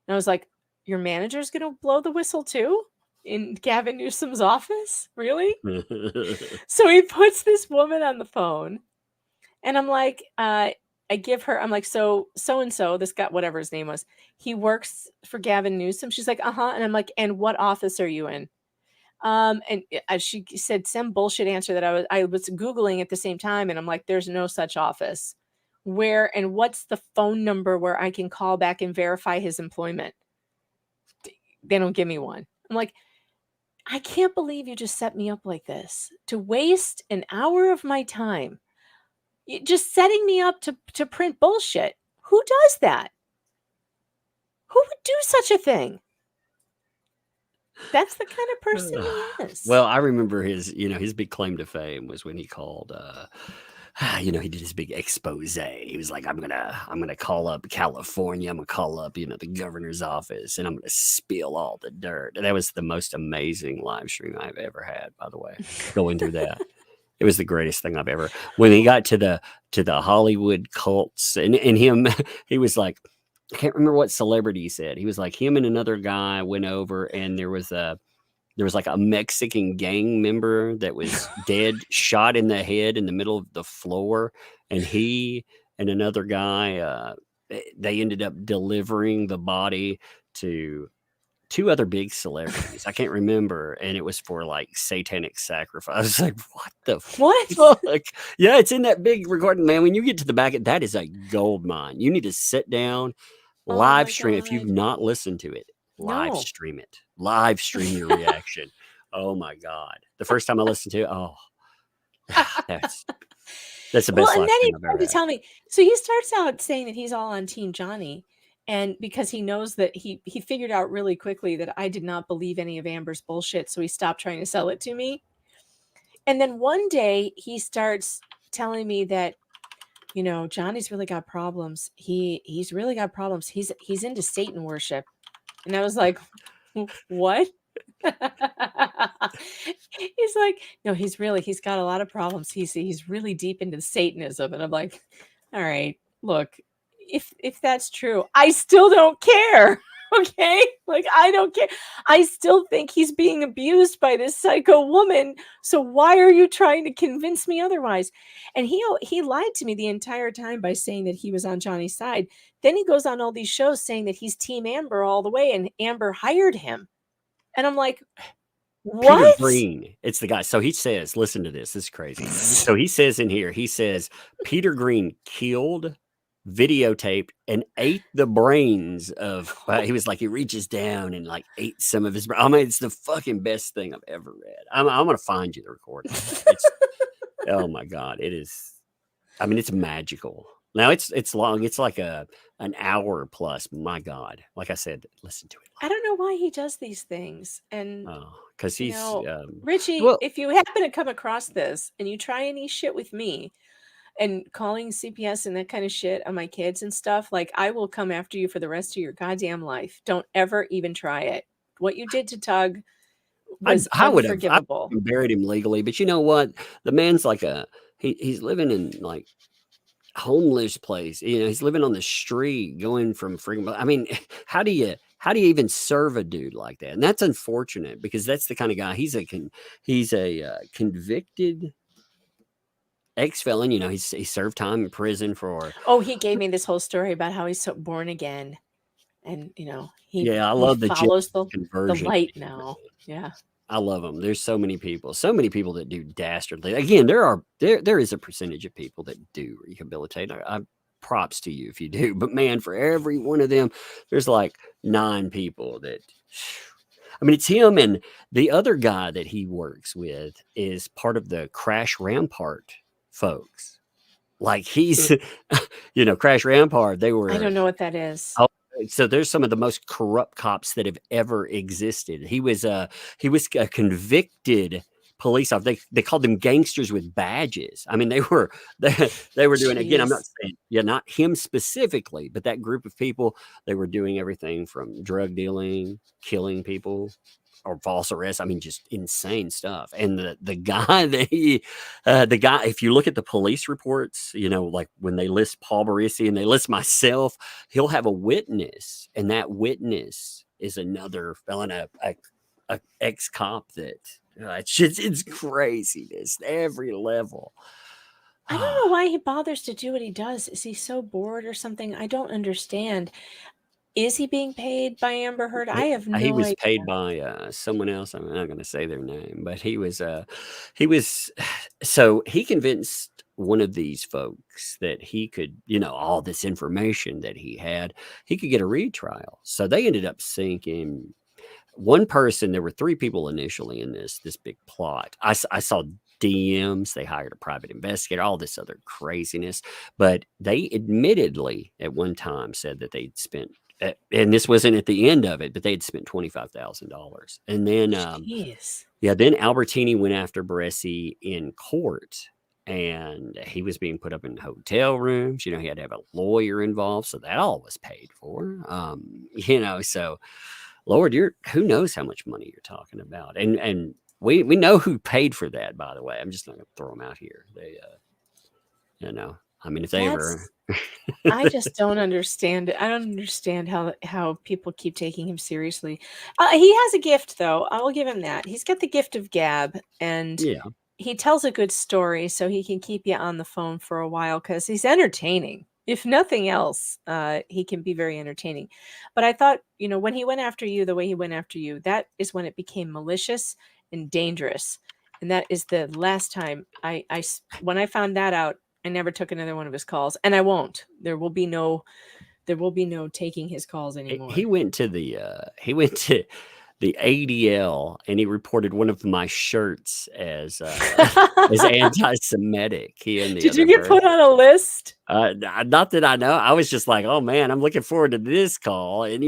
And I was like, your manager's going to blow the whistle too in Gavin Newsom's office? Really? So he puts this woman on the phone, and I'm like, I'm like, so-and-so, this guy, whatever his name was, he works for Gavin Newsom. She's like, uh-huh. And I'm like, and what office are you in? And she said some bullshit answer that I was Googling at the same time. And I'm like, there's no such office. Where, and what's the phone number where I can call back and verify his employment? They don't give me one. I'm like, I can't believe you just set me up like this to waste an hour of my time. Just setting me up to print bullshit. Who does that? Who would do such a thing? That's the kind of person he is. Well, I remember his big claim to fame was when he called, he did his big expose. He was like, I'm gonna call up California. I'm gonna call up, the governor's office, and I'm gonna spill all the dirt. And that was the most amazing live stream I've ever had, by the way, going through that. It was the greatest thing I've ever. When he got to the Hollywood cults, and him, he was like, I can't remember what celebrity he said. He was like, him and another guy went over, and there was there was like a Mexican gang member that was dead, shot in the head in the middle of the floor. And he and another guy, they ended up delivering the body to 2 other big celebrities. I can't remember. And it was for like satanic sacrifice. I was like, what the fuck? Yeah, it's in that big recording, man. When you get to the back, that is a gold mine. You need to sit down, live stream. If you've not listened to it, live stream it. Live stream your reaction. Oh my God. The first time I listened to it, that's the best. Well, and live then he stream I've ever tried to had. tell me. So he starts out saying that he's all on Team Johnny. And because he knows that he figured out really quickly that I did not believe any of Amber's bullshit. So he stopped trying to sell it to me. And then one day he starts telling me that, you know, Johnny's really got problems. He's really got problems. He's into Satan worship. And I was like, what? He's like, no, he's got a lot of problems. He's really deep into Satanism. And I'm like, all right, look, if that's true, I still don't care. Okay. Like, I don't care. I still think he's being abused by this psycho woman. So why are you trying to convince me otherwise? And he lied to me the entire time by saying that he was on Johnny's side. Then he goes on all these shows saying that he's Team Amber all the way, and Amber hired him. And I'm like, what? Peter Green, it's the guy. So he says, listen to this. This is crazy. So he says in here, Peter Green killed, videotaped, and ate the brains of, he was like, he reaches down and like ate some of his brains. I mean, it's the fucking best thing I've ever read. I'm going to find you the recording. Oh my God. It is. I mean, it's magical. Now it's long. It's like an hour plus. My God. Like I said, listen to it. I don't know why he does these things. And because he's Richie, if you happen to come across this and you try any shit with me and calling CPS and that kind of shit on my kids and stuff, like, I will come after you for the rest of your goddamn life. Don't ever even try it. What you did to Tug was I would have unforgivable. buried him legally, but you know what? The man's like he's living in like homeless place. You know, he's living on the street, going from freaking. I mean, how do you even serve a dude like that? And that's unfortunate because that's the kind of guy. He's a convicted ex-felon. You know, he served time in prison for. Oh, he gave me this whole story about how he's so born again, and you know, I love the follows the conversion light now. Yeah. I love them. There's so many people that do dastardly. Again, there is a percentage of people that do rehabilitate. I props to you if you do, but man, for every one of them, there's like 9 people that. I mean, it's him, and the other guy that he works with is part of the Crash Rampart folks. Like he's, you know, Crash Rampart. They were. I don't know what that is. So there's some of the most corrupt cops that have ever existed. He was a convicted police officer. They called them gangsters with badges. I mean, they were doing, again, I'm not saying, not him specifically, but that group of people, they were doing everything from drug dealing, killing people, or false arrest. I mean, just insane stuff. And the guy if you look at the police reports, you know, like when they list Paul Barisi and they list myself, he'll have a witness, and that witness is another felon, a ex-cop that it's craziness every level. I don't know why he bothers to do what he does. Is he so bored or something? I don't understand. Is he being paid by Amber Heard? I have no idea. He was paid by someone else. I'm not going to say their name, but he was so he convinced one of these folks that he could, you know, all this information that he had, he could get a retrial. So they ended up sinking one person. There were 3 people initially in this big plot. I saw DMs. They hired a private investigator, all this other craziness, but they admittedly at one time said that they'd spent, and this wasn't at the end of it, but they'd spent $25,000. And then, then Albertini went after Baresi in court, and he was being put up in hotel rooms. You know, he had to have a lawyer involved, so that all was paid for. You know, so Lord, who knows how much money you're talking about, and we know who paid for that. By the way, I'm just not going to throw them out here. They, you know. I mean, if they ever. I just don't understand it. I don't understand how people keep taking him seriously. He has a gift, though. I will give him that. He's got the gift of gab, and Yeah. he tells a good story, so he can keep you on the phone for a while because he's entertaining. If nothing else, he can be very entertaining. But I thought, when he went after you the way he went after you, that is when it became malicious and dangerous. And that is the last time when I found that out, I never took another one of his calls, and I won't. There will be no taking his calls anymore. He went to the ADL and he reported one of my shirts as anti-Semitic. Did you get put on a list? Not that I know. I was just like, oh man, I'm looking forward to this call. And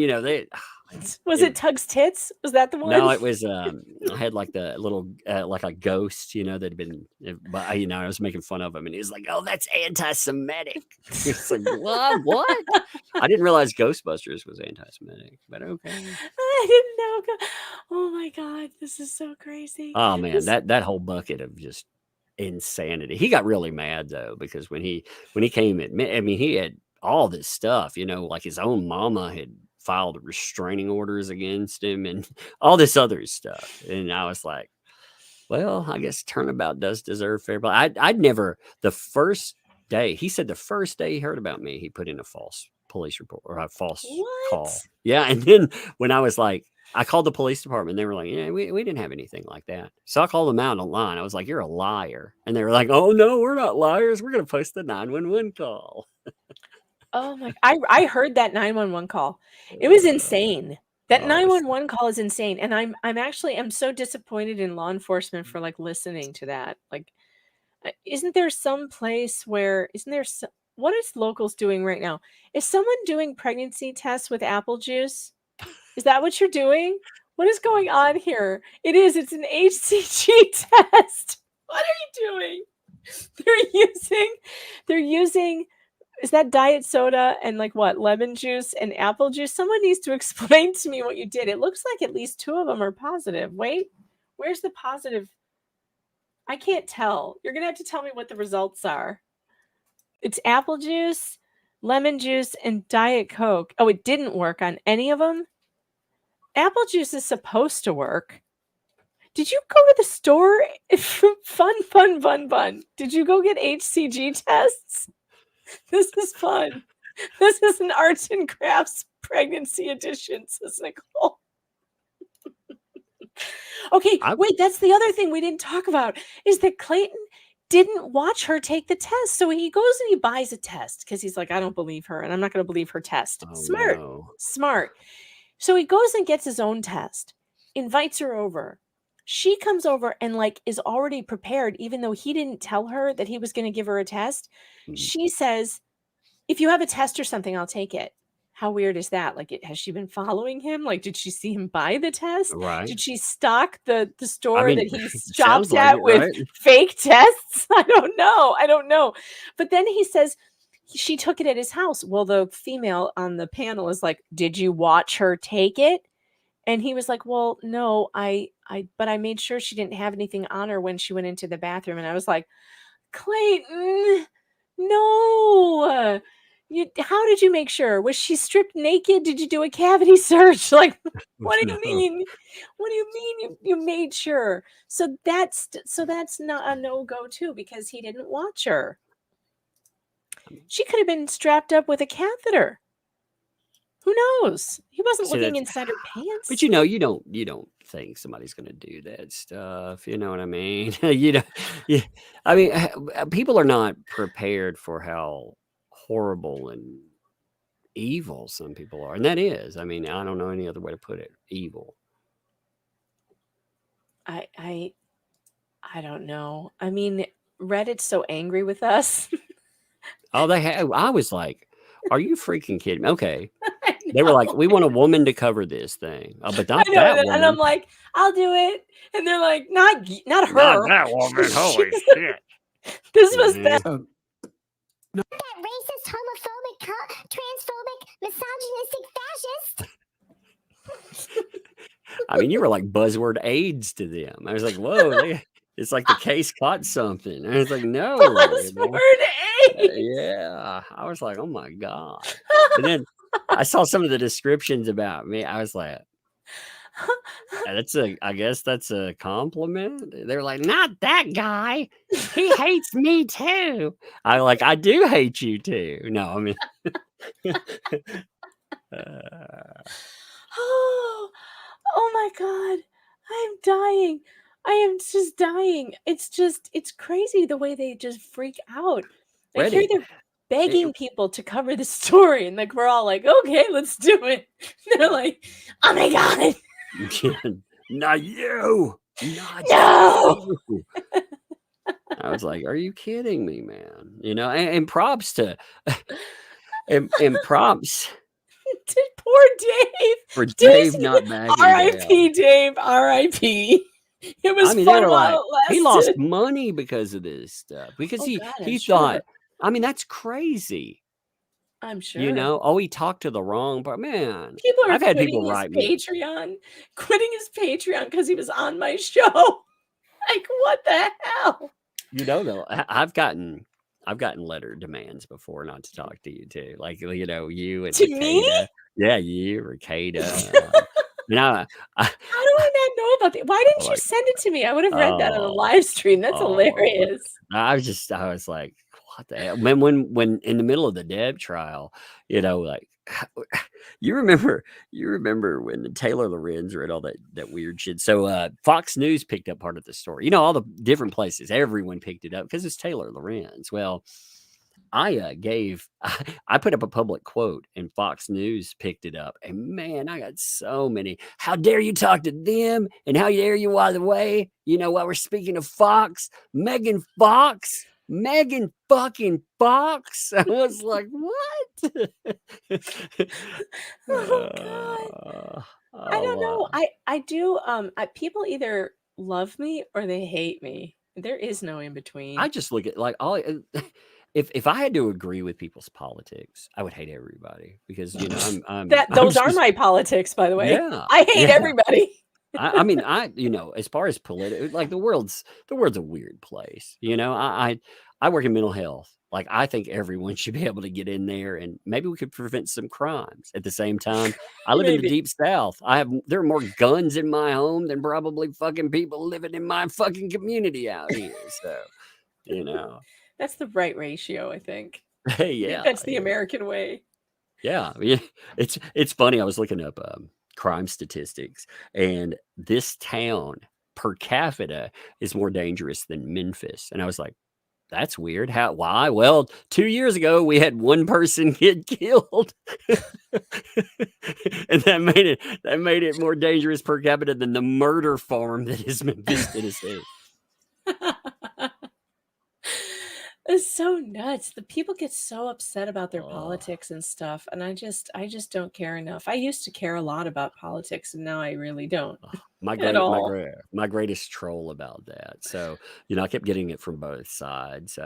was it Tug's tits? Was that the one? No, it was. I had like the little like a ghost, that had been. But I was making fun of him, and he was like, "Oh, that's anti-Semitic." It's like, what? I didn't realize Ghostbusters was anti-Semitic, but okay. I didn't know. Oh my god, this is so crazy. Oh man, that whole bucket of just insanity. He got really mad though because when he came at me, I mean, he had all this stuff, like his own mama had filed restraining orders against him and all this other stuff. And I was like, well, I guess turnabout does deserve fair play. I'd never, the first day, he said the first day he heard about me, he put in a false police report or a false call. Yeah. And then when I was like, I called the police department, they were like, yeah, we didn't have anything like that. So I called them out online. I was like, you're a liar. And they were like, oh no, we're not liars. We're going to post the 911 call. Oh my! I heard that 911 call. It was insane. That 911 call is insane, and I'm so disappointed in law enforcement for like listening to that. Like, isn't there some place where what is locals doing right now? Is someone doing pregnancy tests with apple juice? Is that what you're doing? What is going on here? It's an HCG test. What are you doing? They're using. Is that diet soda and like what, lemon juice and apple juice? Someone needs to explain to me what you did. It looks like at least 2 of them are positive. Wait, where's the positive? I can't tell. You're going to have to tell me what the results are. It's apple juice, lemon juice, and Diet Coke. Oh, it didn't work on any of them? Apple juice is supposed to work. Did you go to the store? Fun. Did you go get HCG tests? This is fun. This is an arts and crafts pregnancy edition, says Nicole. Okay, wait, that's the other thing we didn't talk about is that Clayton didn't watch her take the test. So he goes and he buys a test because he's like, I don't believe her and I'm not going to believe her test. Smart. So he goes and gets his own test, invites her over. She comes over and like is already prepared, even though he didn't tell her that he was going to give her a test. She says, if you have a test or something, I'll take it. How weird is that? Like, has she been following him? Like, did she see him buy the test? Right. Did she stock the store that he sounds shops like at it, with right? fake tests? I don't know. But then he says she took it at his house. Well, the female on the panel is like, did you watch her take it? And he was like, well, no, but I made sure she didn't have anything on her when she went into the bathroom. And I was like, Clayton, no. How did you make sure? Was she stripped naked? Did you do a cavity search? Like, what do you mean? What do you mean you made sure? So that's not a no-go too, because he didn't watch her. She could have been strapped up with a catheter. Who knows? He wasn't looking inside her pants. But you don't think somebody's going to do that stuff. You know what I mean? I mean, people are not prepared for how horrible and evil some people are, and that is. I mean, I don't know any other way to put it. Evil. I don't know. I mean, Reddit's so angry with us. Oh, they have. I was like, "Are you freaking kidding me?" Okay. They were like, we want a woman to cover this thing. Oh, but not that woman. And I'm like, I'll do it. And they're like, not her. Not that woman. Holy shit. This was that. That racist, homophobic, transphobic, misogynistic fascist. I mean, you were like buzzword AIDS to them. I was like, whoa, it's like the case caught something. And it's like, no. Phosphor H. Yeah. I was like, oh my God. And then I saw some of the descriptions about me. I was like, I guess that's a compliment. They're like, not that guy. He hates me too. I do hate you too. No, I mean, Oh my God. I am dying. I am just dying. It's crazy the way they just freak out. Like here they're begging people to cover the story, and like we're all like, okay, let's do it. They're like, oh my God. Not you. Not No. you. I was like, are you kidding me, man? You know, and props to and props to poor Dave. For Dave not backing R.I.P. Dave. R.I.P. It was they fun were while like, it he lost lasted. money because of this stuff. Because he God, I'm thought, sure. I mean, that's crazy. I'm sure. You know, oh, he talked to the wrong part. Man, People are I've had quitting people his write me. quitting his Patreon because he was on my show. Like, what the hell? You know, though, I've gotten letter demands before not to talk to you too. Like, you know, you and To me? Ricada. Yeah, you, Ricada. You know, How do I not know about that? Why didn't you send it to me? I would have read that on the live stream. That's hilarious. I was like, what the hell? When in the middle of the Deb trial, you know, like you remember when the Taylor Lorenz read all that weird shit. So Fox News picked up part of the story. You know, all the different places, everyone picked it up because it's Taylor Lorenz. Well, I put up a public quote and Fox News picked it up. And man, I got so many. How dare you talk to them? And how dare you, by the way, you know, while we're speaking of Fox, Megan fucking Fox. I was like, what? Oh God. I don't know. I do people either love me or they hate me. There is no in between. I just look at like all if I had to agree with people's politics, I would hate everybody because you know those are my politics, by the way. Yeah, I hate everybody. I mean, you know, as far as political, like the world's a weird place. You know, I work in mental health. Like, I think everyone should be able to get in there, and maybe we could prevent some crimes. At the same time, I live in the deep South. There are more guns in my home than probably fucking people living in my fucking community out here. So, you know, that's the right ratio, I think. Hey, yeah, that's the American way. Yeah, it's funny. I was looking up crime statistics, and this town per capita is more dangerous than Memphis, and I was like, that's weird. Why? Well, 2 years ago we had one person get killed, and that made it more dangerous per capita than the murder farm that is Memphis, Tennessee. It's so nuts. The people get so upset about their politics and stuff, and I just don't care enough. I used to care a lot about politics, and now I really don't. My greatest troll about that. So, you know, I kept getting it from both sides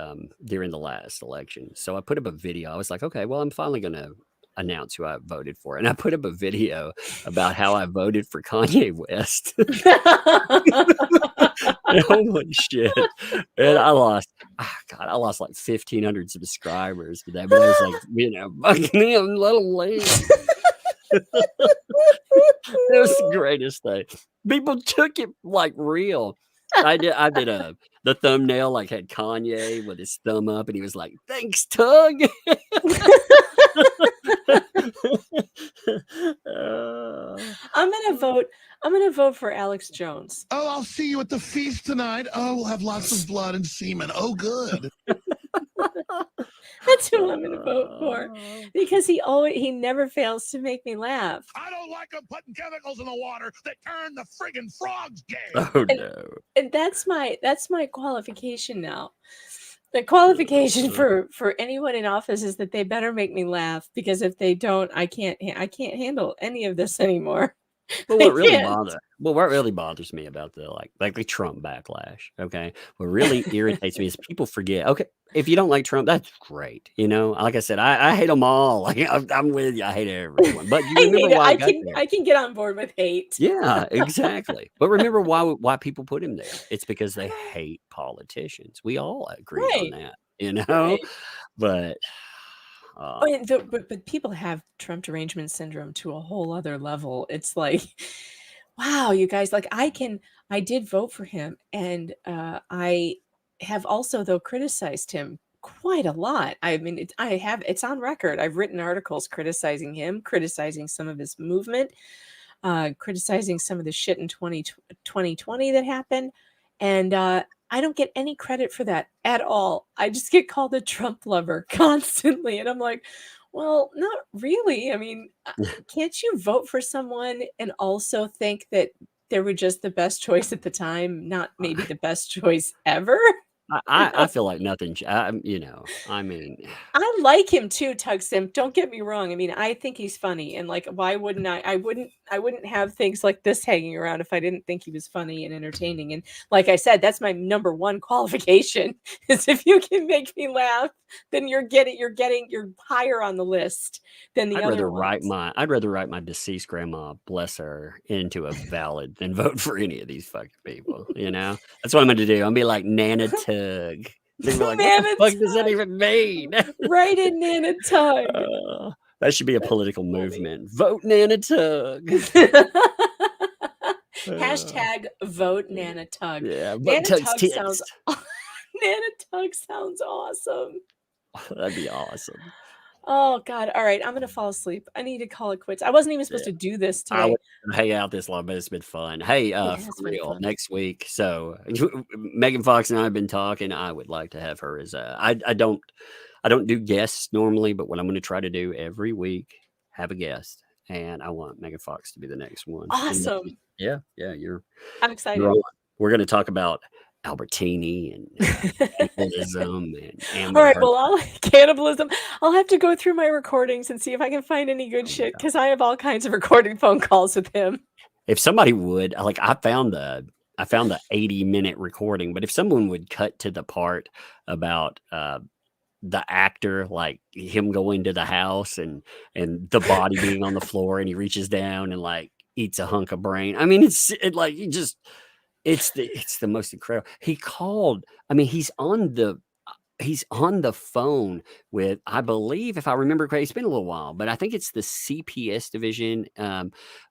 during the last election. So I put up a video. I was like, okay, well, I'm finally going to announce who I voted for. And I put up a video about how I voted for Kanye West. Holy shit. And I lost like 1,500 subscribers today. But I was like, you know, fucking him, let him leave. It was the greatest thing. People took it like real. I did the thumbnail like had Kanye with his thumb up, and he was like, "Thanks, Tug." I'm gonna vote for Alex Jones. Oh, I'll see you at the feast tonight. Oh, we'll have lots of blood and semen. Oh, good. That's who I'm gonna vote for because he never fails to make me laugh. I don't like them putting chemicals in the water that turn the friggin' frogs gay. Oh no! And that's my qualification now. The qualification for anyone in office is that they better make me laugh, because if they don't, I can't handle any of this anymore. But what really bothers me about the the Trump backlash, okay? What really irritates me is people forget. Okay, if you don't like Trump, that's great. You know, like I said, I hate them all. Like I'm with you. I hate everyone. But you remember why I got there. I can get on board with hate. Yeah, exactly. But remember why people put him there? It's because they hate politicians. We all agree on that, you know. Right. But but people have Trump derangement syndrome to a whole other level. It's like, wow, you guys, like I did vote for him, and I have also though criticized him quite a lot. I mean, it's on record. I've written articles criticizing him, criticizing some of his movement, criticizing some of the shit in 2020 that happened, and I don't get any credit for that at all. I just get called a Trump lover constantly. And I'm like, well, not really. I mean, can't you vote for someone and also think that they were just the best choice at the time, not maybe the best choice ever? I feel like nothing. You know, I mean, I like him too, Tug Simp. Don't get me wrong. I mean, I think he's funny, and like, why wouldn't I? I wouldn't have things like this hanging around if I didn't think he was funny and entertaining. And like I said, that's my number one qualification: is if you can make me laugh, then you're higher on the list than the other ones. I'd rather write my deceased grandma, bless her, into a ballad than vote for any of these fucking people. You know, that's what I'm going to do. I'm going to be like Nana Tug. They're like, what the fuck does that even mean? Right in Nana Tug. That should be a political movement. Vote Nana Tug. Hashtag vote Nana Tug. Yeah, Nana Tug sounds Nana Tug sounds awesome. That'd be awesome. Oh God! All right, I'm gonna fall asleep. I need to call it quits. I wasn't even supposed to do this today. I would hang out this long, but it's been fun. Hey, for real, next week. So Megan Fox and I have been talking. I would like to have her as I don't do guests normally, but what I'm going to try to do every week, have a guest, and I want Megan Fox to be the next one. Awesome. Yeah, I'm excited. We're going to talk about Albertini and cannibalism and all right, well, cannibalism. I'll have to go through my recordings and see if I can find any good shit, because I have all kinds of recorded phone calls with him. If somebody would, like, I found the 80-minute recording, but if someone would cut to the part about the actor, like him going to the house and the body being on the floor, and he reaches down and like eats a hunk of brain. I mean, it's the most incredible. He called. I mean, he's on the phone with, I believe, if I remember correctly, it's been a little while, but I think it's the CPS division,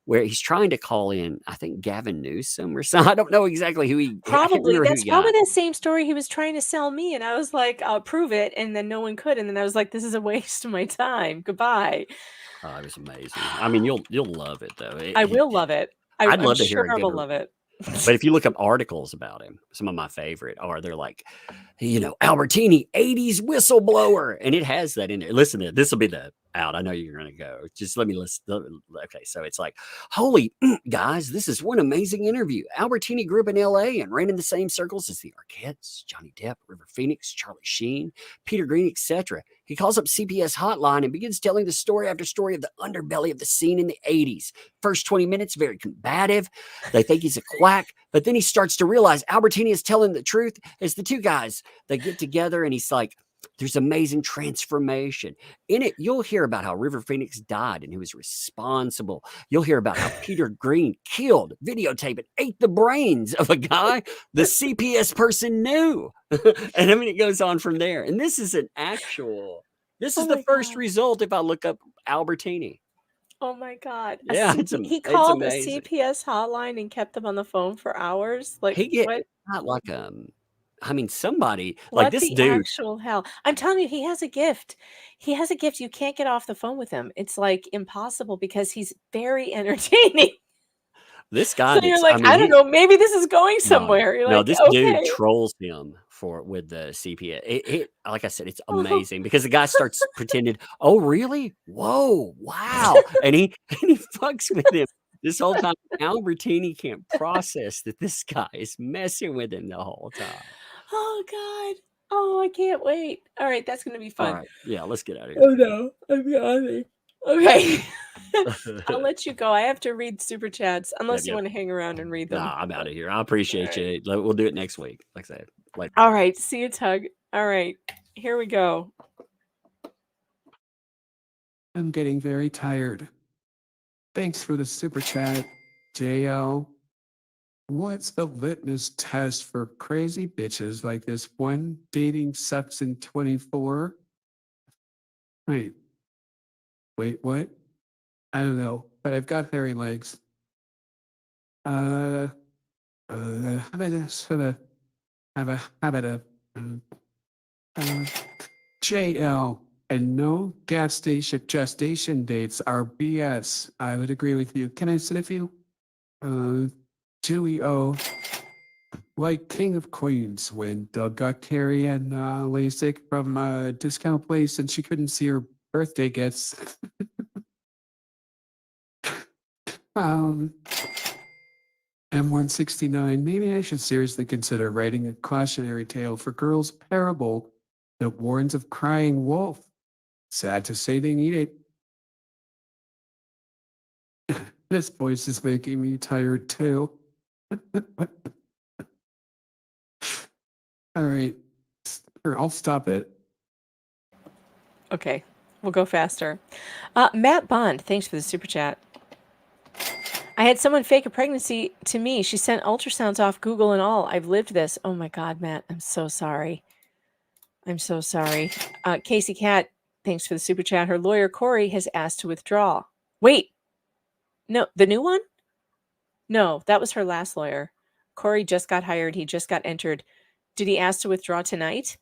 where he's trying to call in, I think, Gavin Newsom or something. I don't know exactly who he. Probably that's probably the same story he was trying to sell me, and I was like, "I'll prove it," and then no one could, and then I was like, "This is a waste of my time. Goodbye." Oh, it was amazing. I mean, you'll love it though. I will love it. I'd love to hear I will love it. But if you look up articles about him, some of my favorite are, they're like, you know, Albertini, 80s whistleblower. And it has that in there. Listen to it. This will be the out. I know you're going to go. Just let me listen. Okay. So it's like, holy guys, this is one amazing interview. Albertini grew up in LA and ran in the same circles as the Arquettes, Johnny Depp, River Phoenix, Charlie Sheen, Peter Green, etc. He calls up CPS hotline and begins telling the story after story of the underbelly of the scene in the 80s. First 20 minutes, very combative. They think he's a quack, but then he starts to realize Albertini is telling the truth. It's the two guys. They get together and he's like, there's amazing transformation. In it, you'll hear about how River Phoenix died and who was responsible. You'll hear about how Peter Green killed, videotaped, and ate the brains of a guy the CPS person knew. And I mean, it goes on from there. And this is the first result if I look up Albertini. Oh my God. Yeah, he called the CPS hotline and kept them on the phone for hours. Like, what? Not like I mean, somebody like this dude. Actual hell. I'm telling you, he has a gift. He has a gift. You can't get off the phone with him. It's like impossible because he's very entertaining. This guy. So you're like, I don't know, maybe this is going somewhere. You're like, this dude trolls him with the CPS. Like I said, it's amazing because the guy starts pretending, oh, really? Whoa, wow. And he fucks with him. This whole time, Albertini can't process that this guy is messing with him the whole time. Oh, God. Oh, I can't wait. All right, that's going to be fun. All right. Yeah, let's get out of here. Oh, no. I'm yawning. Okay. I'll let you go. I have to read super chats unless you Yep. want to hang around and read them. Nah, I'm out of here. I appreciate you. We'll do it next week. Like I said. Like All right. See you, Tug. All right. Here we go. I'm getting very tired. Thanks for the super chat, JL. What's the litmus test for crazy bitches like this one dating sucks in 24? Wait, what? I don't know, but I've got hairy legs. How about a JL and no gas station gestation dates are BS. I would agree with you. Can I sit with you? Julie O, like King of Queens when Doug got Carrie and LASIK from a discount place and she couldn't see her birthday gifts. M169, maybe I should seriously consider writing a cautionary tale for girls parable that warns of crying wolf. Sad to say they need it. This voice is making me tired too. All right, I'll stop it. Okay. We'll go faster. Matt Bond, thanks for the super chat. I had someone fake a pregnancy to me. She sent ultrasounds off Google and all. I've lived this. Oh my God, Matt. I'm so sorry. I'm so sorry. Casey Cat, thanks for the super chat. Her lawyer, Corey, has asked to withdraw. Wait. No, the new one? No, that was her last lawyer. Corey just got hired. He just got entered. Did he ask to withdraw tonight?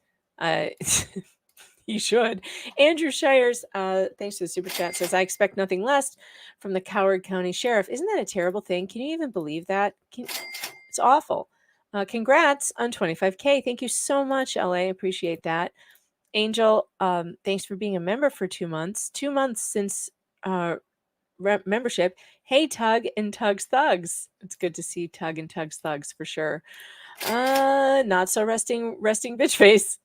He should. Andrew Shires, thanks for the super chat, says, I expect nothing less from the Coward County Sheriff. Isn't that a terrible thing? Can you even believe that? It's awful. Congrats on 25K. Thank you so much, LA. Appreciate that. Angel, thanks for being a member for 2 months. 2 months since membership. Hey, Tug and Tug's Thugs. It's good to see Tug and Tug's Thugs for sure. Not so resting bitch face.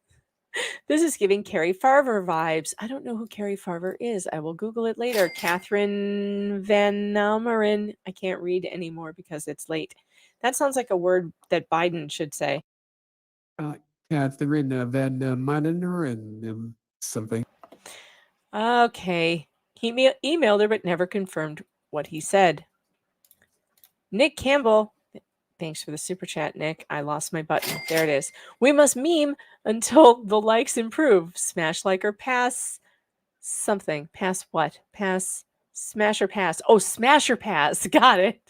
This is giving Carrie Farver vibes. I don't know who Carrie Farver is. I will Google it later. Catherine Van Almarin. I can't read anymore because it's late. That sounds like a word that Biden should say. Catherine Van Manner and something. Okay. He emailed her but never confirmed what he said. Nick Campbell. Thanks for the super chat, Nick. I lost my button. There it is. We must meme until the likes improve. Smash like or pass something. Pass what? Pass. Smash or pass. Oh, smash or pass. Got it.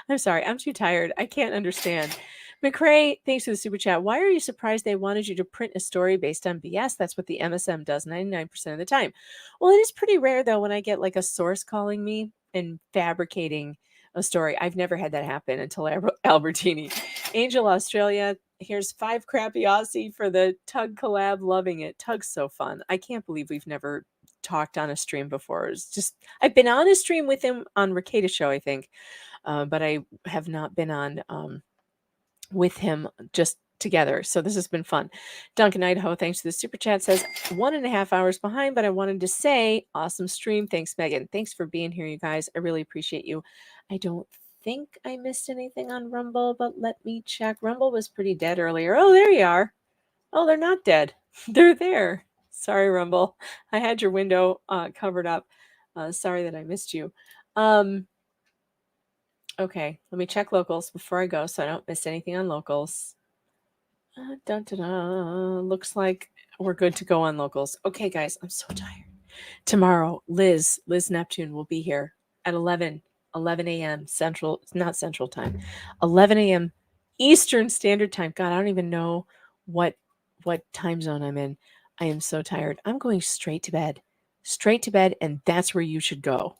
I'm sorry. I'm too tired. I can't understand. McCrae, thanks for the super chat. Why are you surprised they wanted you to print a story based on BS? That's what the MSM does 99% of the time. Well, it is pretty rare, though, when I get like a source calling me and fabricating a story. I've never had that happen until Albertini. Angel Australia, here's 5 crappy Aussie for the Tug collab. Loving it. Tug's so fun. I can't believe we've never talked on a stream before. It's just, I've been on a stream with him on Ricada's show, I think, but I have not been on with him just together. So this has been fun. Duncan Idaho, thanks for the super chat, says 1.5 hours behind, but I wanted to say awesome stream. Thanks, Megan. Thanks for being here, you guys. I really appreciate you. I don't think I missed anything on Rumble, but let me check. Rumble was pretty dead earlier. Oh, there you are. Oh, they're not dead. They're there. Sorry, Rumble. I had your window covered up. Sorry that I missed you. Okay, let me check locals before I go so I don't miss anything on locals. Dun, dun, dun. Looks like we're good to go on locals. Okay, guys, I'm so tired. Tomorrow, Liz Neptune will be here at 11 a.m. Central, not Central Time, 11 a.m. Eastern Standard Time. God, I don't even know what time zone I'm in. I am so tired. I'm going straight to bed, and that's where you should go.